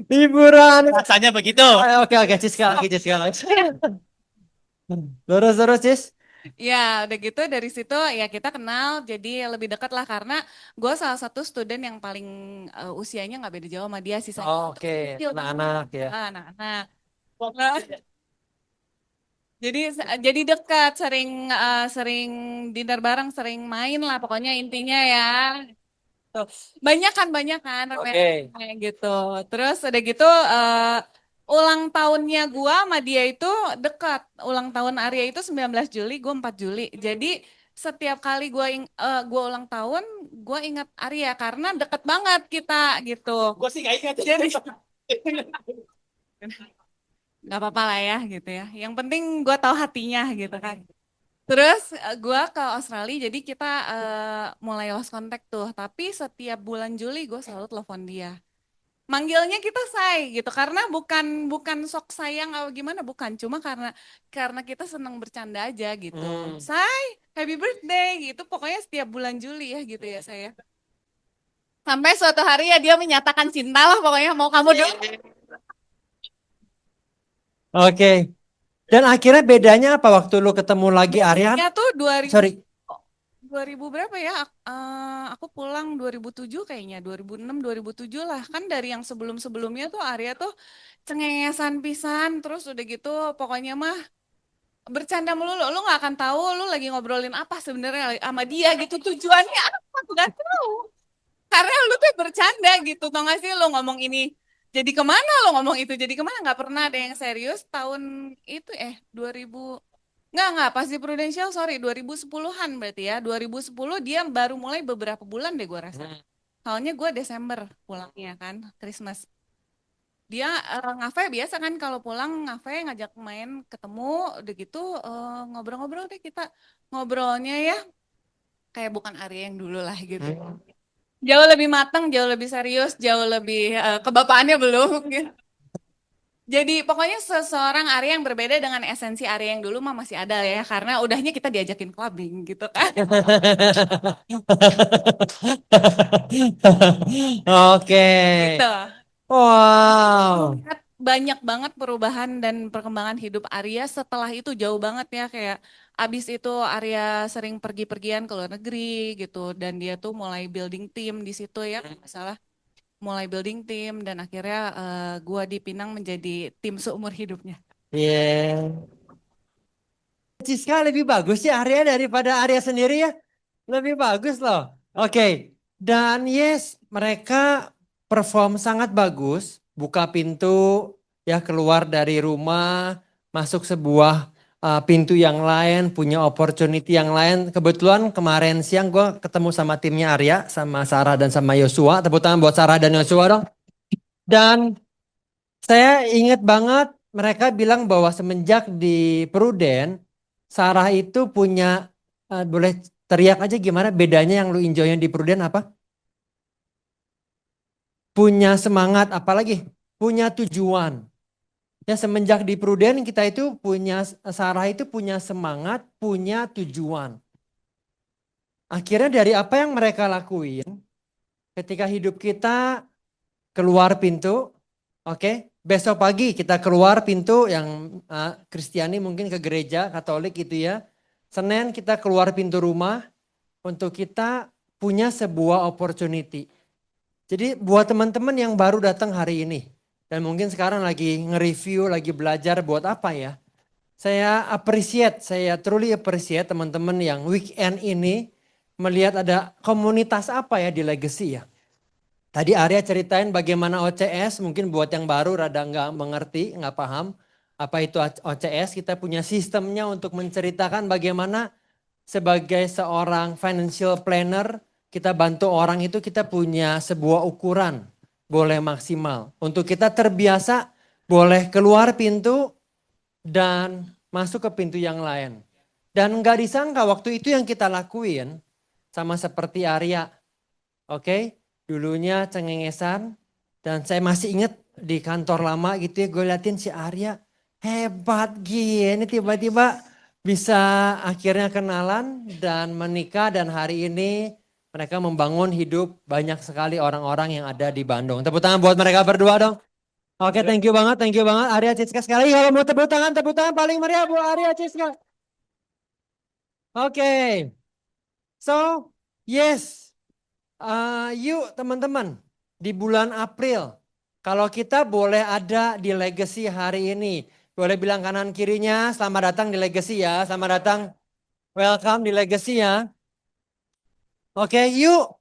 Hiburan. Rasanya begitu. Oke, Ciska lagi. Terus, Cis. Ya, udah gitu dari situ ya kita kenal jadi lebih dekat lah karena gue salah satu student yang paling usianya nggak beda jauh sama dia sisanya. Oke, anak-anak ya. Anak-anak. Nah, jadi dekat, sering dinner bareng, sering main lah pokoknya intinya ya. Tuh. Banyak kan kayak gitu. Terus udah gitu ulang tahunnya gua sama dia itu dekat. Ulang tahun Arya itu 19 Juli, gua 4 Juli. Jadi setiap kali gua ulang tahun, gua ingat Arya karena deket banget kita gitu. Gue sih gak ingat. Jadi nggak apa-apa lah ya gitu ya. Yang penting gua tahu hatinya gitu kan. Terus gue ke Australia jadi kita mulai lost contact tuh. Tapi setiap bulan Juli gue selalu telepon dia. Manggilnya kita say gitu karena bukan sok sayang atau gimana bukan. Cuma karena kita senang bercanda aja gitu. Say, happy birthday gitu. Pokoknya setiap bulan Juli ya gitu ya saya. Sampai suatu hari ya dia menyatakan cinta lah pokoknya mau kamu dong. Oke. Dan akhirnya bedanya apa waktu lu ketemu lagi Aryan? Ya tuh 2000 Sorry. 2000 berapa ya? Aku pulang 2007 kayaknya, 2006, 2007 lah. Kan dari yang sebelum-sebelumnya tuh Arya tuh cengengesan pisan, terus udah gitu pokoknya mah bercanda melulu. Lu nggak akan tahu lu lagi ngobrolin apa sebenarnya sama dia gitu. Tujuannya apa? Nggak tahu. Karena lu tuh bercanda gitu, tau gak sih lu ngomong ini jadi kemana, lu ngomong itu jadi kemana, nggak pernah ada yang serius tahun itu 2000 nggak pas di Prudential sorry 2010-an berarti ya 2010 dia baru mulai beberapa bulan deh gue rasa. Soalnya gue Desember pulangnya kan Christmas. Dia ngafe biasa kan kalau pulang ngafe ngajak main ketemu udah gitu ngobrol-ngobrol deh kita ngobrolnya ya kayak bukan Arya yang dulu lah gitu. Jauh lebih matang, jauh lebih serius, jauh lebih kebapaannya belum. Gitu. Jadi pokoknya seseorang Arya yang berbeda dengan esensi Arya yang dulu mah masih ada ya karena udahnya kita diajakin clubbing gitu kan. Oke. Gitu. Wow. Lihat banyak banget perubahan dan perkembangan hidup Arya setelah itu jauh banget ya kayak abis itu Arya sering pergi-pergian ke luar negeri gitu dan dia tuh mulai building team di situ ya kalau nggak salah mulai building team dan akhirnya gua dipinang menjadi tim seumur hidupnya. Yeah. Ciska lebih bagus sih Arya daripada Arya sendiri ya. Lebih bagus loh. Oke. Dan yes, mereka perform sangat bagus. Buka pintu ya keluar dari rumah, masuk sebuah pintu yang lain, punya opportunity yang lain. Kebetulan kemarin siang gue ketemu sama timnya Arya, sama Sarah dan sama Yosua. Tepuk tangan buat Sarah dan Yosua dong. Dan saya ingat banget mereka bilang bahwa semenjak di Pruden, Sarah itu punya, boleh teriak aja gimana bedanya yang lu enjoyin di Pruden apa? Punya semangat, apalagi punya tujuan. Ya semenjak di Prudent kita itu punya, Sarah itu punya semangat, punya tujuan. Akhirnya dari apa yang mereka lakuin, ketika hidup kita keluar pintu, oke, besok pagi kita keluar pintu yang Kristiani mungkin ke gereja Katolik gitu ya. Senin kita keluar pintu rumah untuk kita punya sebuah opportunity. Jadi buat teman-teman yang baru datang hari ini dan mungkin sekarang lagi nge-review, lagi belajar buat apa ya. Saya truly appreciate teman-teman yang weekend ini melihat ada komunitas apa ya di Legacy ya. Tadi Arya ceritain bagaimana OCS, mungkin buat yang baru rada nggak mengerti, nggak paham apa itu OCS. Kita punya sistemnya untuk menceritakan bagaimana sebagai seorang financial planner, kita bantu orang itu kita punya sebuah ukuran, boleh maksimal. Untuk kita terbiasa boleh keluar pintu dan masuk ke pintu yang lain. Dan nggak disangka waktu itu yang kita lakuin sama seperti Arya. Oke, dulunya cengengesan dan saya masih ingat di kantor lama gitu ya, gue liatin si Arya hebat gini, tiba-tiba bisa akhirnya kenalan dan menikah dan hari ini mereka membangun hidup banyak sekali orang-orang yang ada di Bandung. Tepuk tangan buat mereka berdua dong. Oke, thank you banget Arya Ciska sekali. Kalau mau tepuk tangan paling meriah buat Arya Ciska. Oke, so yes. Yuk teman-teman, di bulan April, kalau kita boleh ada di Legacy hari ini, boleh bilang kanan kirinya, selamat datang di Legacy ya, selamat datang, welcome di Legacy ya. Oke, yuk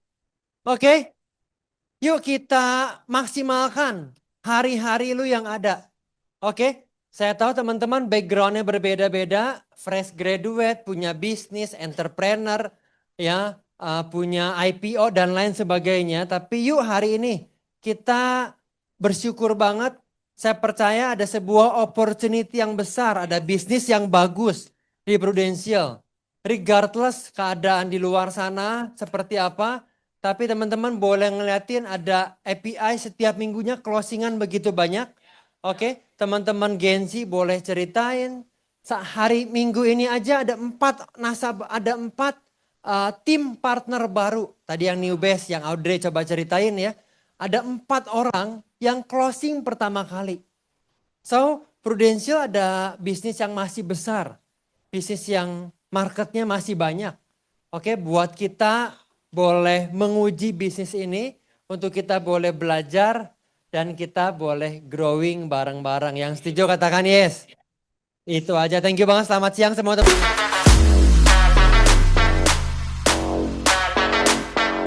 kita maksimalkan hari-hari lu yang ada. Oke, saya tahu teman-teman backgroundnya berbeda-beda, fresh graduate, punya bisnis, entrepreneur, ya. Punya IPO dan lain sebagainya. Tapi yuk hari ini kita bersyukur banget. Saya percaya ada sebuah opportunity yang besar. Ada bisnis yang bagus di Prudential. Regardless keadaan di luar sana seperti apa. Tapi teman-teman boleh ngeliatin ada API setiap minggunya closingan begitu banyak. Oke, teman-teman Genzi boleh ceritain. Hari Minggu ini aja ada 4 nasabah, ada 4 tim partner baru. Tadi yang new base, yang Audrey coba ceritain ya. Ada 4 orang yang closing pertama kali. So, Prudential ada bisnis yang masih besar. Bisnis yang marketnya masih banyak. Oke, buat kita boleh menguji bisnis ini. Untuk kita boleh belajar dan kita boleh growing bareng-bareng. Yang setuju katakan yes. Itu aja, thank you banget, selamat siang semua teman.